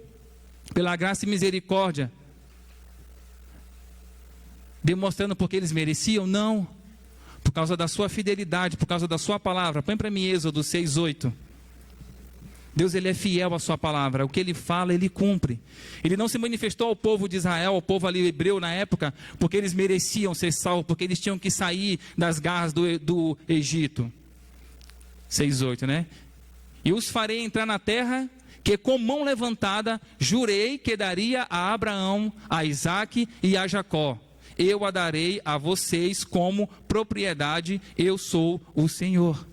pela graça e misericórdia, demonstrando porque eles mereciam? Não, por causa da sua fidelidade, por causa da sua palavra. Põe para mim Êxodo 6:8. Deus, ele é fiel à sua palavra, o que ele fala, ele cumpre. Ele não se manifestou ao povo de Israel, ao povo ali hebreu na época, porque eles mereciam ser salvos, porque eles tinham que sair das garras do Egito. 6:8, né? E os farei entrar na terra que com mão levantada jurei que daria a Abraão, a Isaque e a Jacó. Eu a darei a vocês como propriedade, eu sou o Senhor.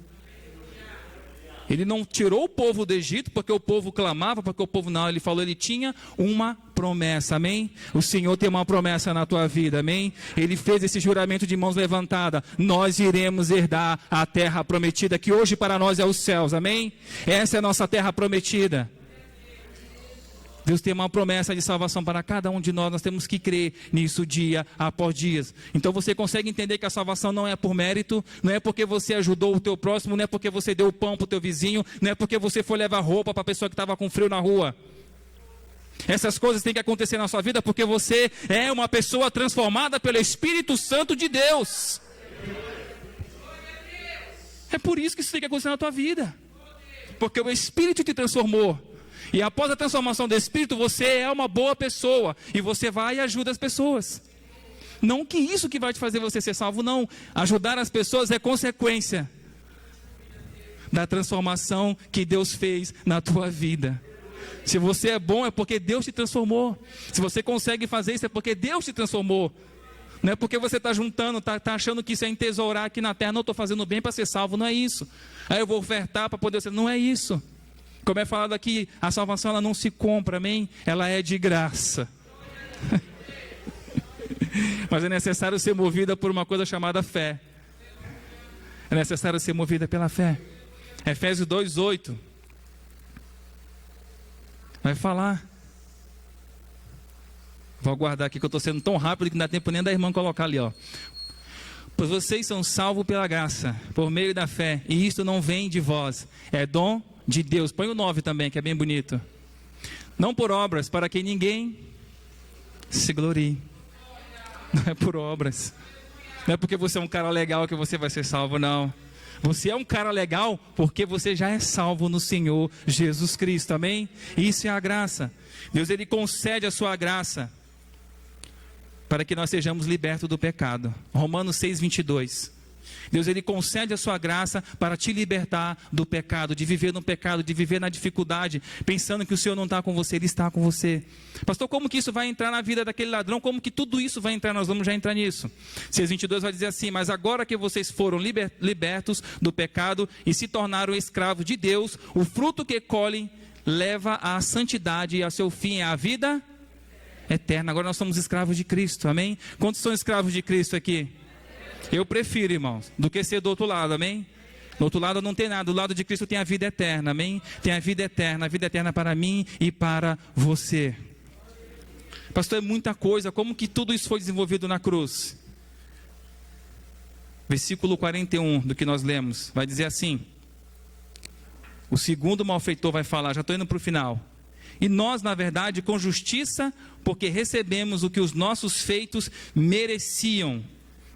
Ele não tirou o povo do Egito porque o povo clamava, porque o povo não, ele falou, ele tinha uma promessa, amém? O Senhor tem uma promessa na tua vida, amém? Ele fez esse juramento de mãos levantadas: nós iremos herdar a terra prometida, que hoje para nós é os céus, amém? Essa é a nossa terra prometida. Deus tem uma promessa de salvação para cada um de nós, nós temos que crer nisso dia após dia. Então você consegue entender que a salvação não é por mérito, não é porque você ajudou o teu próximo, não é porque você deu pão para o teu vizinho, não é porque você foi levar roupa para a pessoa que estava com frio na rua. Essas coisas têm que acontecer na sua vida porque você é uma pessoa transformada pelo Espírito Santo de Deus. É por isso que isso tem que acontecer na tua vida, porque o Espírito te transformou. E após a transformação do Espírito, você é uma boa pessoa. E você vai e ajuda as pessoas. Não que isso que vai te fazer você ser salvo, não. Ajudar as pessoas é consequência da transformação que Deus fez na tua vida. Se você é bom, é porque Deus te transformou. Se você consegue fazer isso, é porque Deus te transformou. Não é porque você está juntando, está achando que isso é entesourar aqui na terra. Não, estou fazendo bem para ser salvo, não é isso. Aí eu vou ofertar para poder ser. Não é isso. Como é falado aqui, a salvação ela não se compra, amém? Ela é de graça. Mas é necessário ser movida por uma coisa chamada fé. É necessário ser movida pela fé. Efésios 2:8 vai falar. Vou aguardar aqui que eu estou sendo tão rápido que não dá tempo nem da irmã colocar ali, ó. Pois vocês são salvos pela graça, por meio da fé, e isto não vem de vós, é dom de Deus. Põe o 9 também, que é bem bonito. Não por obras, para que ninguém se glorie. Não é por obras. Não é porque você é um cara legal que você vai ser salvo, não. Você é um cara legal porque você já é salvo no Senhor Jesus Cristo, amém? Isso é a graça. Deus, ele concede a sua graça. para que nós sejamos libertos do pecado. Romanos 6:22. Deus, Ele concede a sua graça para te libertar do pecado, de viver no pecado, de viver na dificuldade, pensando que o Senhor não está com você, Ele está com você. Pastor, como que isso vai entrar na vida daquele ladrão? Como que tudo isso vai entrar? Nós vamos já entrar nisso. 6:22 vai dizer assim: mas agora que vocês foram libertos do pecado e se tornaram escravos de Deus, o fruto que colhem leva à santidade e ao seu fim é a vida eterna. Agora nós somos escravos de Cristo, amém? Quantos são escravos de Cristo aqui? Eu prefiro, irmãos, do que ser do outro lado, amém? Do outro lado não tem nada, do lado de Cristo tem a vida eterna, amém? Tem a vida eterna para mim e para você. Pastor, é muita coisa, como que tudo isso foi desenvolvido na cruz? Versículo 41 do que nós lemos, vai dizer assim, o segundo malfeitor vai falar, já estou indo para o final. E nós, na verdade, com justiça, porque recebemos o que os nossos feitos mereciam,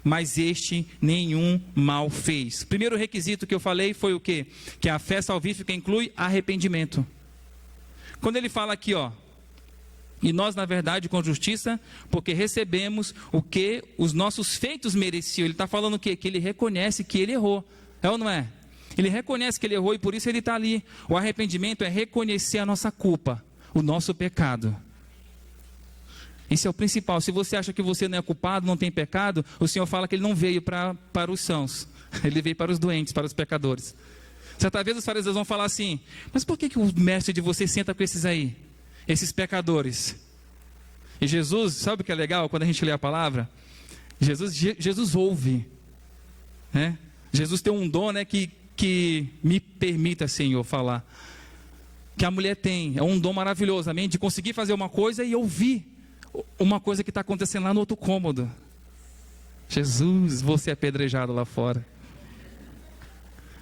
mas este nenhum mal fez. Primeiro requisito que eu falei foi o quê? Que a fé salvífica inclui arrependimento. Quando ele fala aqui, ó, e nós, na verdade, com justiça, porque recebemos o que os nossos feitos mereciam. Ele está falando o quê? Que ele reconhece que ele errou. É ou não é? Ele reconhece que ele errou e por isso ele está ali. O arrependimento é reconhecer a nossa culpa, o nosso pecado. Isso é o principal. Se você acha que você não é culpado, não tem pecado, o Senhor fala que Ele não veio para os sãos. Ele veio para os doentes, para os pecadores. Certa vez os fariseus vão falar assim, mas por que o mestre de vocês senta com esses aí? Esses pecadores. E Jesus, sabe o que é legal quando a gente lê a palavra? Jesus ouve. Né? Jesus tem um dom, né, que me permita, Senhor, falar. Que a mulher tem, é um dom maravilhoso, amém? De conseguir fazer uma coisa e ouvir uma coisa que está acontecendo lá no outro cômodo. Jesus, você é apedrejado lá fora.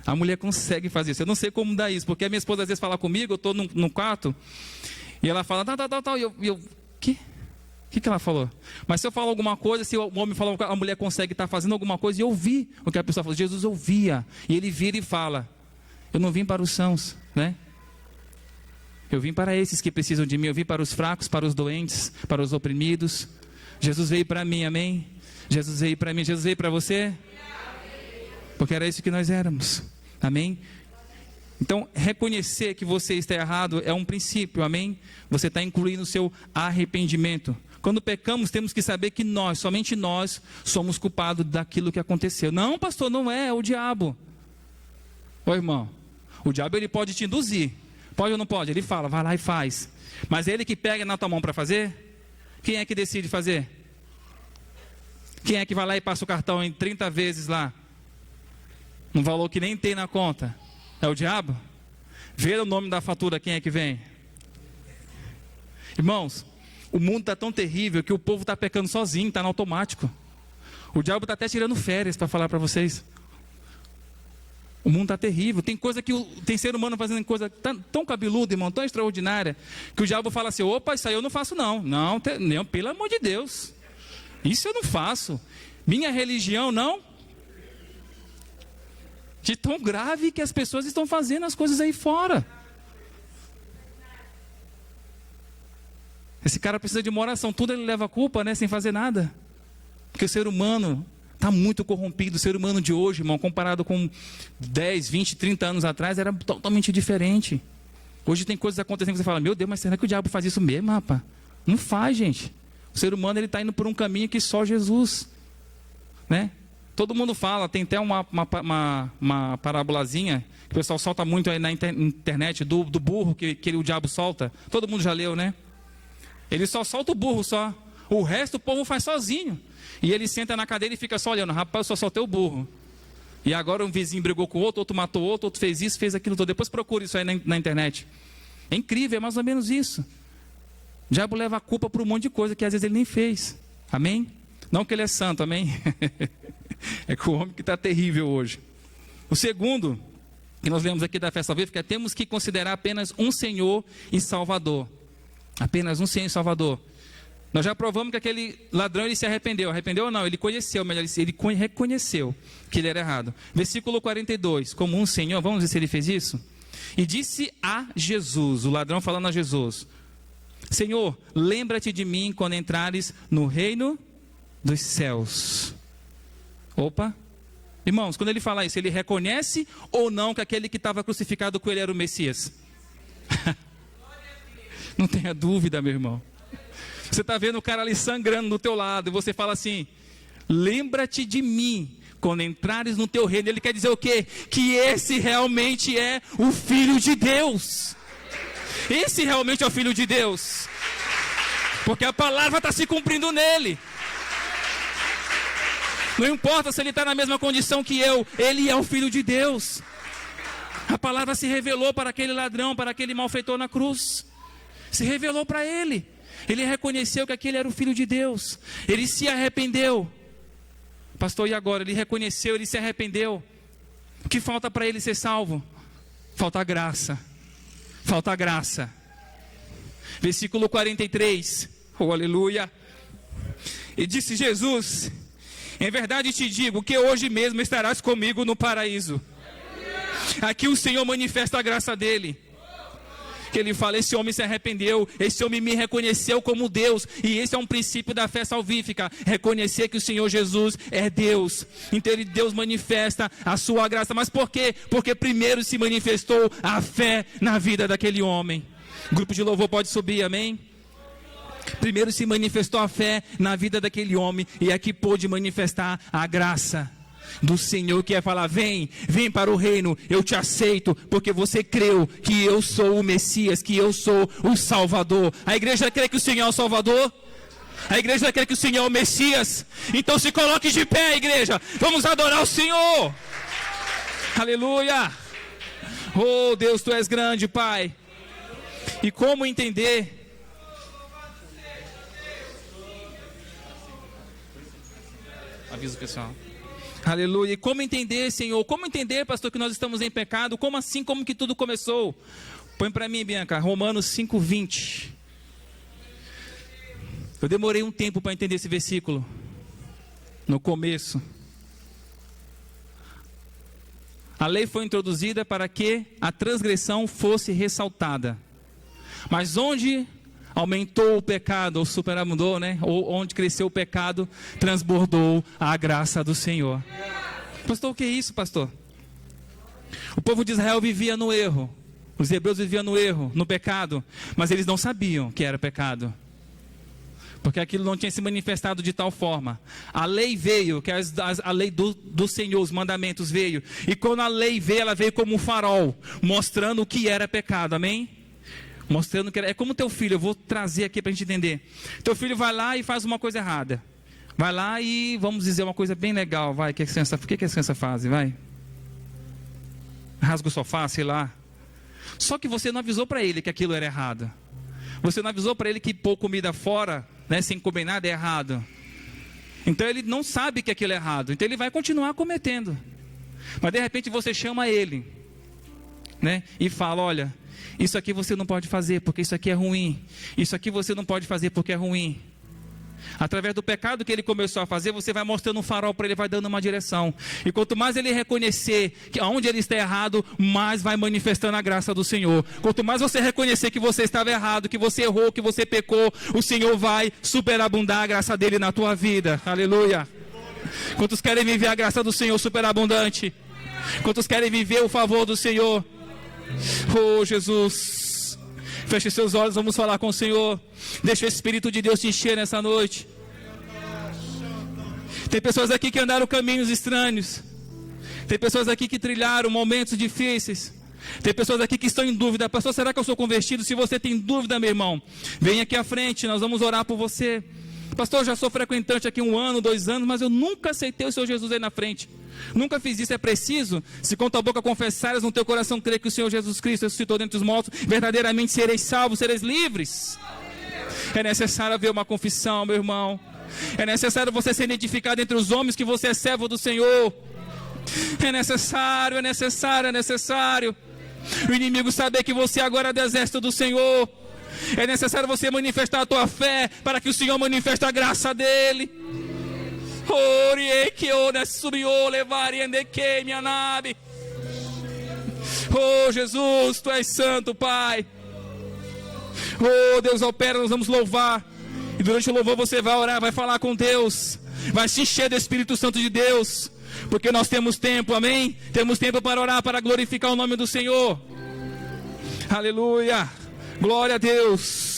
A mulher consegue fazer isso. Eu não sei como dá isso, porque a minha esposa às vezes fala comigo, eu estou no quarto, e ela fala, tal, e eu, que ela falou? Mas se eu falar alguma coisa, se o homem falar, a mulher consegue estar fazendo alguma coisa e ouvir o que a pessoa falou. Jesus ouvia, e ele vira e fala, eu não vim para os sãos, né? Eu vim para esses que precisam de mim, eu vim para os fracos, para os doentes, para os oprimidos. Jesus veio para mim, amém? Jesus veio para mim, Jesus veio para você? Porque era isso que nós éramos, amém? Então, reconhecer que você está errado é um princípio, amém? Você está incluindo o seu arrependimento. Quando pecamos, temos que saber que nós, somente nós, somos culpados daquilo que aconteceu. Não, pastor, não é o diabo. Ô irmão, o diabo ele pode te induzir. Pode ou não pode? Ele fala, vai lá e faz. Mas ele que pega na tua mão para fazer? Quem é que decide fazer? Quem é que vai lá e passa o cartão em 30 vezes lá? Um valor que nem tem na conta. É o diabo? Vê o nome da fatura, quem é que vem? Irmãos, o mundo está tão terrível que o povo está pecando sozinho, está no automático. O diabo está até tirando férias para falar para vocês. O mundo está terrível. Tem coisa que tem ser humano fazendo coisa tão cabeluda, irmão, tão extraordinária, que o diabo fala assim, opa, isso aí eu não faço não. Não, pelo amor de Deus. Isso eu não faço. Minha religião não. De tão grave que as pessoas estão fazendo as coisas aí fora. Esse cara precisa de uma oração, tudo ele leva a culpa, né, sem fazer nada. Porque o ser humano está muito corrompido. O ser humano de hoje, irmão, comparado com 10, 20, 30 anos atrás, era totalmente diferente. Hoje tem coisas acontecendo que você fala, meu Deus, mas será que o diabo faz isso mesmo, rapaz? Não faz, gente. O ser humano está indo por um caminho que só Jesus, né? Todo mundo fala, tem até uma parábolazinha, que o pessoal solta muito aí na internet, do burro que o diabo solta. Todo mundo já leu, né? Ele só solta o burro só. O resto o povo faz sozinho. E ele senta na cadeira e fica só olhando. Rapaz, eu só soltei o burro. E agora um vizinho brigou com o outro, outro matou o outro, outro fez isso, fez aquilo todo. Depois procura isso aí na internet. É incrível, é mais ou menos isso. O diabo leva a culpa por um monte de coisa que às vezes ele nem fez. Amém? Não que ele é santo, amém? É que o homem que está terrível hoje. O segundo, que nós lemos aqui da fé salvífica, é temos que considerar apenas um Senhor e Salvador. Apenas um Senhor e Salvador. Nós já provamos que aquele ladrão ele se arrependeu. Arrependeu ou não? Ele conheceu, melhor, ele reconheceu que ele era errado. Versículo 42. Como um Senhor, vamos ver se ele fez isso? E disse a Jesus, o ladrão falando a Jesus: Senhor, lembra-te de mim quando entrares no reino dos céus. Opa! Irmãos, quando ele fala isso, ele reconhece ou não que aquele que estava crucificado com ele era o Messias? Não tenha dúvida, meu irmão. Você está vendo o cara ali sangrando do teu lado, e você fala assim: lembra-te de mim quando entrares no teu reino. Ele quer dizer o quê? Que esse realmente é o Filho de Deus. Esse realmente é o Filho de Deus. Porque a palavra está se cumprindo nele. Não importa se ele está na mesma condição que eu, ele é o Filho de Deus. A palavra se revelou para aquele ladrão, para aquele malfeitor na cruz. Se revelou para ele. Ele reconheceu que aquele era o Filho de Deus. Ele se arrependeu. Pastor, e agora? Ele reconheceu, ele se arrependeu. O que falta para ele ser salvo? Falta graça. Falta graça. Versículo 43. Oh, aleluia. E disse Jesus: em verdade te digo que hoje mesmo estarás comigo no paraíso. Aqui o Senhor manifesta a graça dele. Que ele fala: esse homem se arrependeu, esse homem me reconheceu como Deus. E esse é um princípio da fé salvífica: reconhecer que o Senhor Jesus é Deus. Então Deus manifesta a sua graça. Mas por quê? Porque primeiro se manifestou a fé na vida daquele homem. O grupo de louvor pode subir, amém? Primeiro se manifestou a fé na vida daquele homem, e aqui pôde manifestar a graça do Senhor, que é falar: vem para o reino, eu te aceito, porque você creu que eu sou o Messias, que eu sou o Salvador. A igreja crê que o Senhor é o Salvador? A igreja crê que o Senhor é o Messias? Então se coloque de pé, igreja, vamos adorar o Senhor. Aleluia. Oh Deus, tu és grande, Pai. E como entender? Avisa o pessoal. Aleluia. E como entender, Senhor? Como entender, pastor, que nós estamos em pecado? Como assim? Como que tudo começou? Põe para mim, Bianca, Romanos 5:20. Eu demorei um tempo para entender esse versículo. No começo. A lei foi introduzida para que a transgressão fosse ressaltada. Mas onde aumentou o pecado, ou superabundou, né? Ou onde cresceu o pecado, transbordou a graça do Senhor. Pastor, o que é isso, pastor? O povo de Israel vivia no erro. Os hebreus viviam no erro, no pecado. Mas eles não sabiam que era pecado. Porque aquilo não tinha se manifestado de tal forma. A lei veio, que é a lei do Senhor, os mandamentos veio. E quando a lei veio, ela veio como um farol, mostrando o que era pecado, amém? Mostrando que é como teu filho. Eu vou trazer aqui para a gente entender. Teu filho vai lá e faz uma coisa errada. Vai lá e vamos dizer uma coisa bem legal. Vai, o que a criança faz? Vai. Rasga o sofá, sei lá. Só que você não avisou para ele que aquilo era errado. Você não avisou para ele que pôr comida fora, né, sem comer nada, é errado. Então ele não sabe que aquilo é errado. Então ele vai continuar cometendo. Mas de repente você chama ele, né, e fala: olha, isso aqui você não pode fazer porque isso aqui é ruim. Isso aqui você não pode fazer porque é ruim. Através do pecado que ele começou a fazer, você vai mostrando um farol para ele, vai dando uma direção. E quanto mais ele reconhecer que onde ele está errado, mais vai manifestando a graça do Senhor. Quanto mais você reconhecer que você estava errado, que você errou, que você pecou, o Senhor vai superabundar a graça dele na tua vida. Aleluia. Quantos querem viver a graça do Senhor superabundante? Quantos querem viver o favor do Senhor? Oh Jesus, feche seus olhos, vamos falar com o Senhor. Deixa o Espírito de Deus te encher nessa noite. Tem pessoas aqui que andaram caminhos estranhos. Tem pessoas aqui que trilharam momentos difíceis. Tem pessoas aqui que estão em dúvida: pastor, será que eu sou convertido? Se você tem dúvida, meu irmão, vem aqui à frente, nós vamos orar por você. Pastor, eu já sou frequentante aqui 1 ano, 2 anos, mas eu nunca aceitei o Senhor Jesus aí na frente. Nunca fiz isso. É preciso, se com tua boca confessares, no teu coração crer que o Senhor Jesus Cristo ressuscitou dentre os mortos, verdadeiramente sereis salvos, sereis livres. É necessário haver uma confissão, meu irmão. É necessário você ser identificado entre os homens que você é servo do Senhor. É necessário. O inimigo saber que você agora é do exército do Senhor. É necessário você manifestar a tua fé para que o Senhor manifeste a graça dele. Oh Jesus, tu és santo, Pai. Oh Deus, opera, nós vamos louvar. E E durante o louvor você vai orar, vai falar com Deus, vai se encher do Espírito Santo de Deus, porque nós temos tempo, amém? Temos tempo para orar, para glorificar o nome do Senhor. Aleluia, glória a Deus.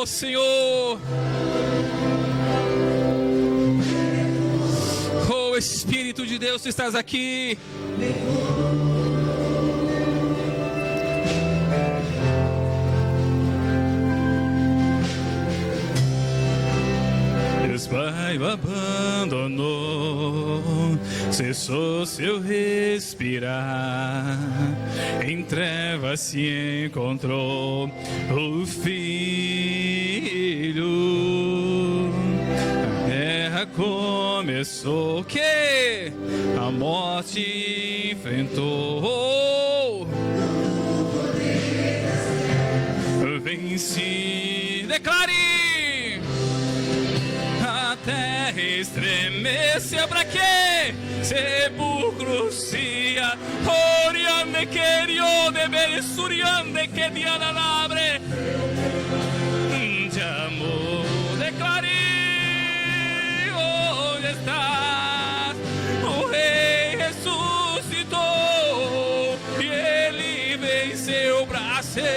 Senhor, oh Espírito de Deus, tu estás aqui. Deus Pai o abandonou, cessou seu respirar, em trevas se encontrou o Filho. A guerra começou, que a morte enfrentou, venci, declare. A terra estremeceu, pra quê? Sepulcro cia, oriande querio de bersuriande que diana labre. De amor, declare, onde estás? O Rei ressuscitou e ele venceu pra sempre,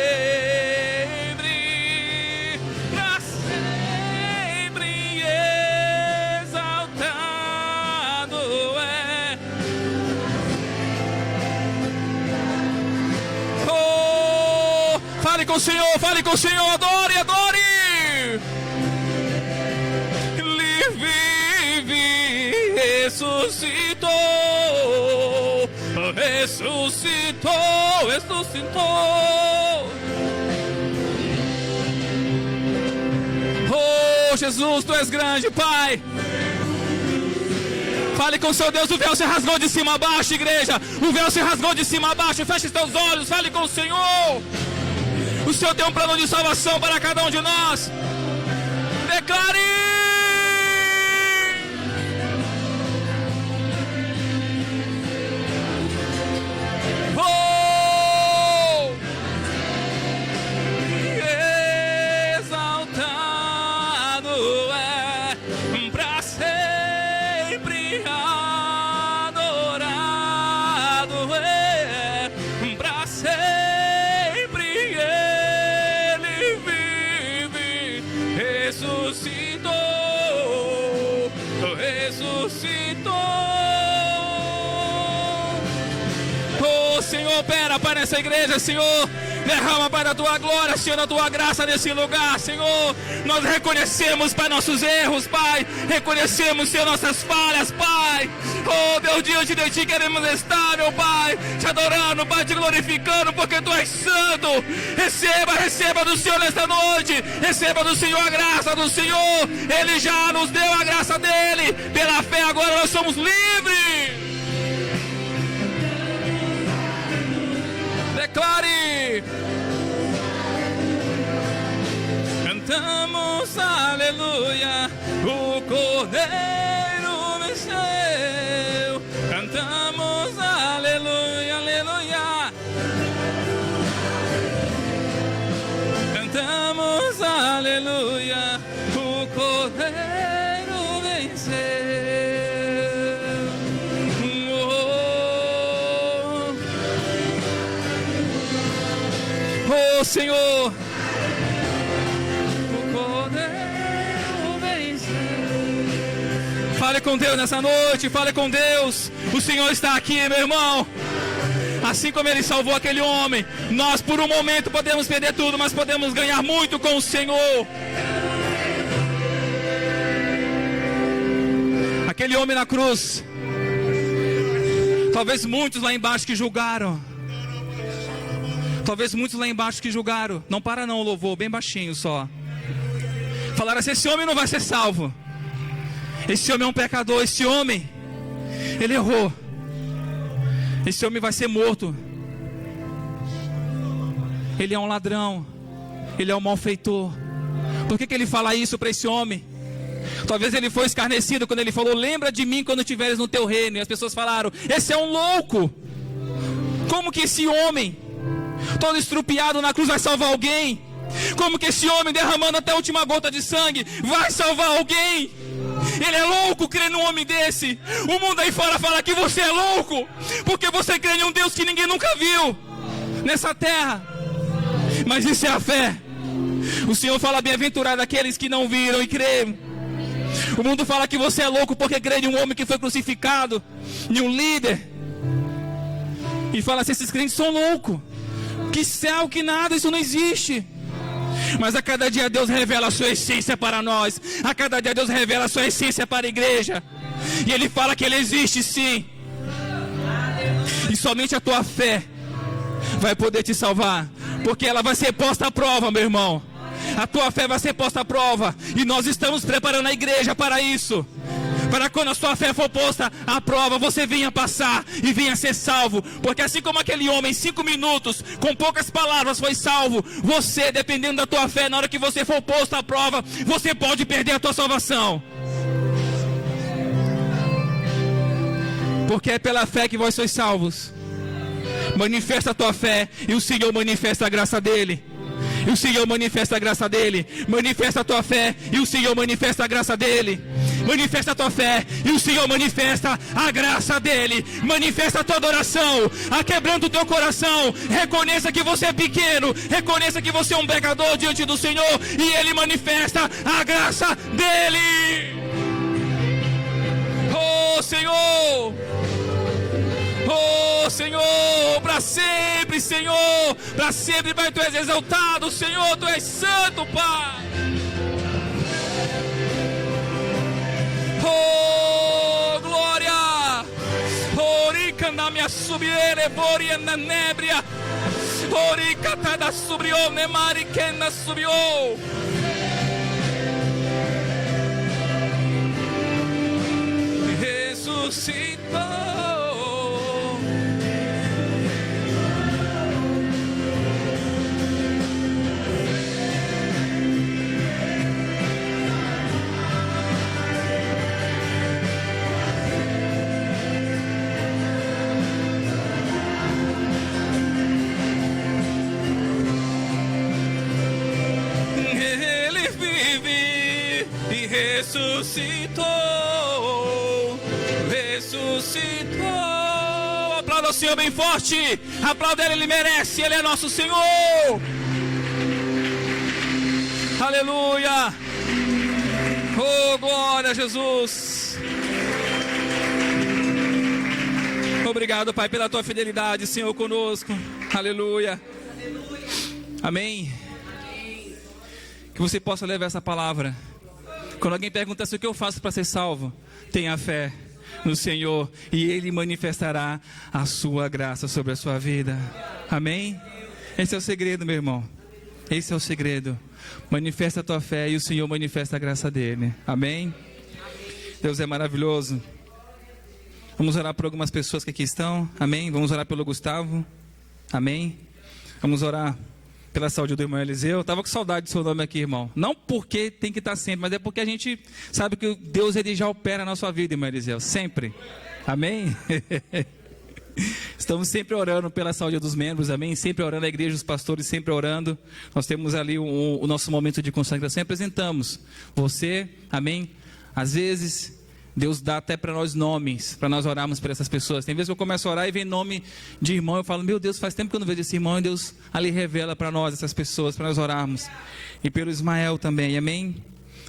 pra sempre exaltado é. Oh, fale com o Senhor, adore, adore. Ressuscitou. Oh Jesus, tu és grande, Pai. Fale com seu Deus. O véu se rasgou de cima a baixo, igreja. O véu se rasgou de cima a baixo. Feche os teus olhos, fale com o Senhor. O Senhor tem um plano de salvação para cada um de nós. Declare. Senhor, opera, Pai, nessa igreja, Senhor. Derrama, Pai, da tua glória, Senhor, da tua graça nesse lugar, Senhor. Nós reconhecemos, Pai, nossos erros, Pai. Reconhecemos, Senhor, nossas falhas, Pai. Oh, Deus, diante de Ti queremos estar, meu Pai, te adorando, Pai, te glorificando, porque Tu és santo. Receba do Senhor nesta noite. Receba do Senhor a graça do Senhor. Ele já nos deu a graça dEle. Pela fé agora nós somos livres. Declare. Cantamos aleluia, o Cordeiro venceu. Cantamos aleluia, aleluia. Cantamos aleluia, o Cordeiro venceu. Oh Senhor, o Cordeiro venceu. Fale com Deus nessa noite, fale com Deus. O Senhor está aqui, meu irmão. Assim como Ele salvou aquele homem, nós por um momento podemos perder tudo, mas podemos ganhar muito com o Senhor. Aquele homem na cruz, Talvez muitos lá embaixo que julgaram. Talvez muitos lá embaixo que julgaram. Não para não, louvor, bem baixinho só. Falaram assim: esse homem não vai ser salvo. Esse homem é um pecador. Esse homem, ele errou. Esse homem vai ser morto. Ele é um ladrão. Ele é um malfeitor. Por que ele fala isso para esse homem? Talvez ele foi escarnecido quando ele falou: lembra de mim quando estiveres no teu reino. E as pessoas falaram: esse é um louco. Como que esse homem, todo estrupiado na cruz, vai salvar alguém? Como que esse homem, derramando até a última gota de sangue, vai salvar alguém? Ele é louco crer num homem desse. O mundo aí fora fala que você é louco, porque você crê em um Deus que ninguém nunca viu nessa terra. Mas isso é a fé. O Senhor fala: bem-aventurado aqueles que não viram e creram. O mundo fala que você é louco porque crê em um homem que foi crucificado, em um líder, e fala assim: esses crentes são loucos. Que céu, que nada, isso não existe. Mas a cada dia Deus revela a sua essência para nós. A cada dia Deus revela a sua essência para a igreja. E Ele fala que Ele existe sim. E somente a tua fé vai poder te salvar, porque ela vai ser posta à prova, meu irmão. A tua fé vai ser posta à prova. E nós estamos preparando a igreja para isso. Para quando a sua fé for posta à prova, você venha passar e venha ser salvo. Porque assim como aquele homem, em 5 minutos, com poucas palavras, foi salvo, você, dependendo da tua fé, na hora que você for posto à prova, você pode perder a tua salvação. Porque é pela fé que vós sois salvos. Manifesta a tua fé e o Senhor manifesta a graça dele. E o Senhor manifesta a graça dele. Manifesta a tua fé e o Senhor manifesta a graça dele. Manifesta a tua fé e o Senhor manifesta a graça dele. Manifesta a tua adoração, quebrando o teu coração. Reconheça que você é pequeno. Reconheça que você é um pecador diante do Senhor, e Ele manifesta a graça dele. Oh Senhor, oh Senhor, para sempre, Senhor, para sempre, Pai, Tu és exaltado, Senhor, Tu és santo, Pai. Oh, glória. Orica na minha subire, boria na nébria. Orica tada subiu, nemari que subiu. Ressuscitou. Ressuscitou. Aplauda o Senhor bem forte. Aplauda Ele, Ele merece. Ele é nosso Senhor. Aleluia. Oh, glória a Jesus. Obrigado, Pai, pela Tua fidelidade, Senhor, conosco. Aleluia. Amém. Que você possa levar essa palavra. Quando alguém pergunta assim: o que eu faço para ser salvo? Tenha fé no Senhor e Ele manifestará a sua graça sobre a sua vida. Amém? Esse é o segredo, meu irmão. Esse é o segredo. Manifesta a tua fé e o Senhor manifesta a graça dele. Amém? Deus é maravilhoso. Vamos orar por algumas pessoas que aqui estão. Amém? Vamos orar pelo Gustavo. Amém? Vamos orar pela saúde do irmão Eliseu. Eu estava com saudade do seu nome aqui, irmão. Não porque tem que estar sempre, mas é porque a gente sabe que Deus, Ele já opera na sua vida, irmão Eliseu. Sempre. Amém? Estamos sempre orando pela saúde dos membros, amém? Sempre orando, a igreja, os pastores sempre orando. Nós temos ali o nosso momento de consagração e apresentamos você, amém? Às vezes Deus dá até para nós nomes, para nós orarmos por essas pessoas. Tem vezes que eu começo a orar e vem nome de irmão, eu falo: meu Deus, faz tempo que eu não vejo esse irmão, e Deus ali revela para nós essas pessoas, para nós orarmos. E pelo Ismael também, amém?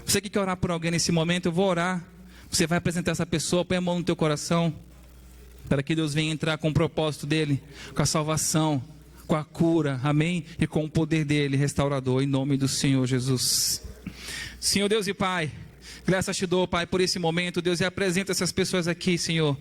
Você que quer orar por alguém nesse momento, eu vou orar. Você vai apresentar essa pessoa, põe a mão no teu coração, para que Deus venha entrar com o propósito dele, com a salvação, com a cura, amém? E com o poder dele, restaurador, em nome do Senhor Jesus. Senhor Deus e Pai, graças te dou, Pai, por esse momento, Deus, e apresenta essas pessoas aqui, Senhor,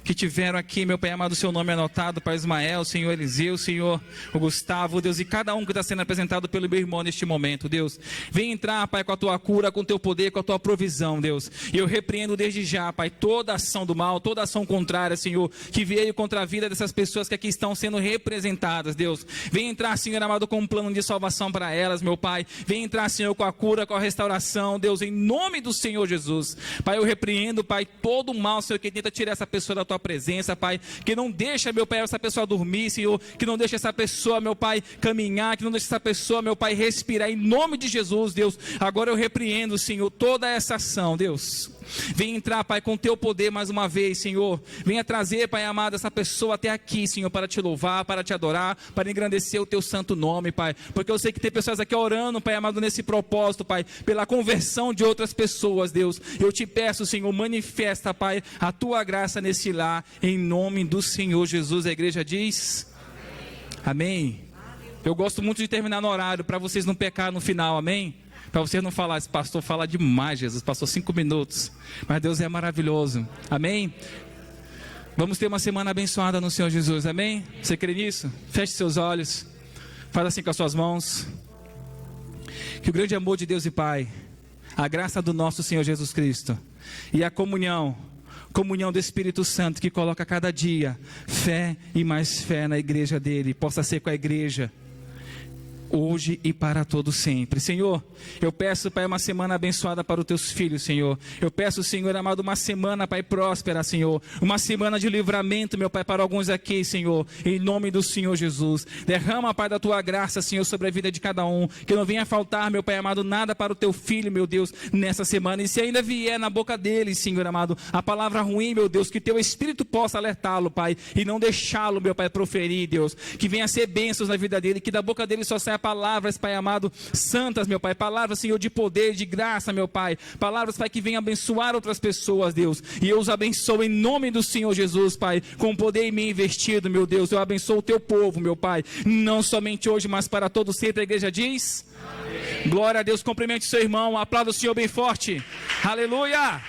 que tiveram aqui, meu Pai amado, o seu nome anotado, Pai Ismael, Senhor Eliseu, Senhor o Gustavo, Deus, e cada um que está sendo apresentado pelo meu irmão neste momento, Deus. Vem entrar, Pai, com a tua cura, com o teu poder, com a tua provisão, Deus. E eu repreendo desde já, Pai, toda ação do mal, toda ação contrária, Senhor, que veio contra a vida dessas pessoas que aqui estão sendo representadas, Deus. Vem entrar, Senhor amado, com um plano de salvação para elas, meu Pai. Vem entrar, Senhor, com a cura, com a restauração, Deus, em nome do Senhor Jesus. Pai, eu repreendo, Pai, todo o mal, Senhor, que tenta tirar essa pessoa da tua presença, Pai, que não deixa, meu Pai, essa pessoa dormir, Senhor, que não deixa essa pessoa, meu Pai, caminhar, que não deixa essa pessoa, meu Pai, respirar, em nome de Jesus, Deus. Agora eu repreendo, Senhor, toda essa ação, Deus. Vem entrar, Pai, com teu poder mais uma vez, Senhor. Venha trazer, Pai amado, essa pessoa até aqui, Senhor, para te louvar, para te adorar, para engrandecer o teu santo nome, Pai. Porque eu sei que tem pessoas aqui orando, Pai amado, nesse propósito, Pai, pela conversão de outras pessoas, Deus. Eu te peço, Senhor, manifesta, Pai, a tua graça nesse lar, em nome do Senhor Jesus. A igreja diz: amém. Eu gosto muito de terminar no horário, para vocês não pecar no final, amém? Para você não falar, esse pastor fala demais, Jesus, passou 5 minutos. Mas Deus é maravilhoso, amém? Vamos ter uma semana abençoada no Senhor Jesus, amém? Você crê nisso? Feche seus olhos, faz assim com as suas mãos. Que o grande amor de Deus e Pai, a graça do nosso Senhor Jesus Cristo e a comunhão do Espírito Santo, que coloca cada dia fé e mais fé na igreja dele, possa ser com a igreja hoje e para todo sempre. Senhor, eu peço, Pai, uma semana abençoada para os teus filhos, Senhor. Eu peço, Senhor amado, uma semana, Pai, próspera, Senhor. Uma semana de livramento, meu Pai, para alguns aqui, Senhor. Em nome do Senhor Jesus. Derrama, Pai, da tua graça, Senhor, sobre a vida de cada um. Que não venha faltar, meu Pai amado, nada para o teu filho, meu Deus, nessa semana. E se ainda vier na boca dele, Senhor amado, a palavra ruim, meu Deus, que teu Espírito possa alertá-lo, Pai, e não deixá-lo, meu Pai, proferir, Deus. Que venha ser bênçãos na vida dele, que da boca dele só saia palavras, Pai amado, santas, meu Pai, palavras, Senhor, de poder, de graça, meu Pai, palavras, Pai, que venham abençoar outras pessoas, Deus, e eu os abençoo em nome do Senhor Jesus, Pai, com poder em mim investido, meu Deus. Eu abençoo o teu povo, meu Pai, não somente hoje, mas para todo sempre. A igreja diz: amém. Glória a Deus. Cumprimente seu irmão, aplauda o Senhor bem forte, aleluia.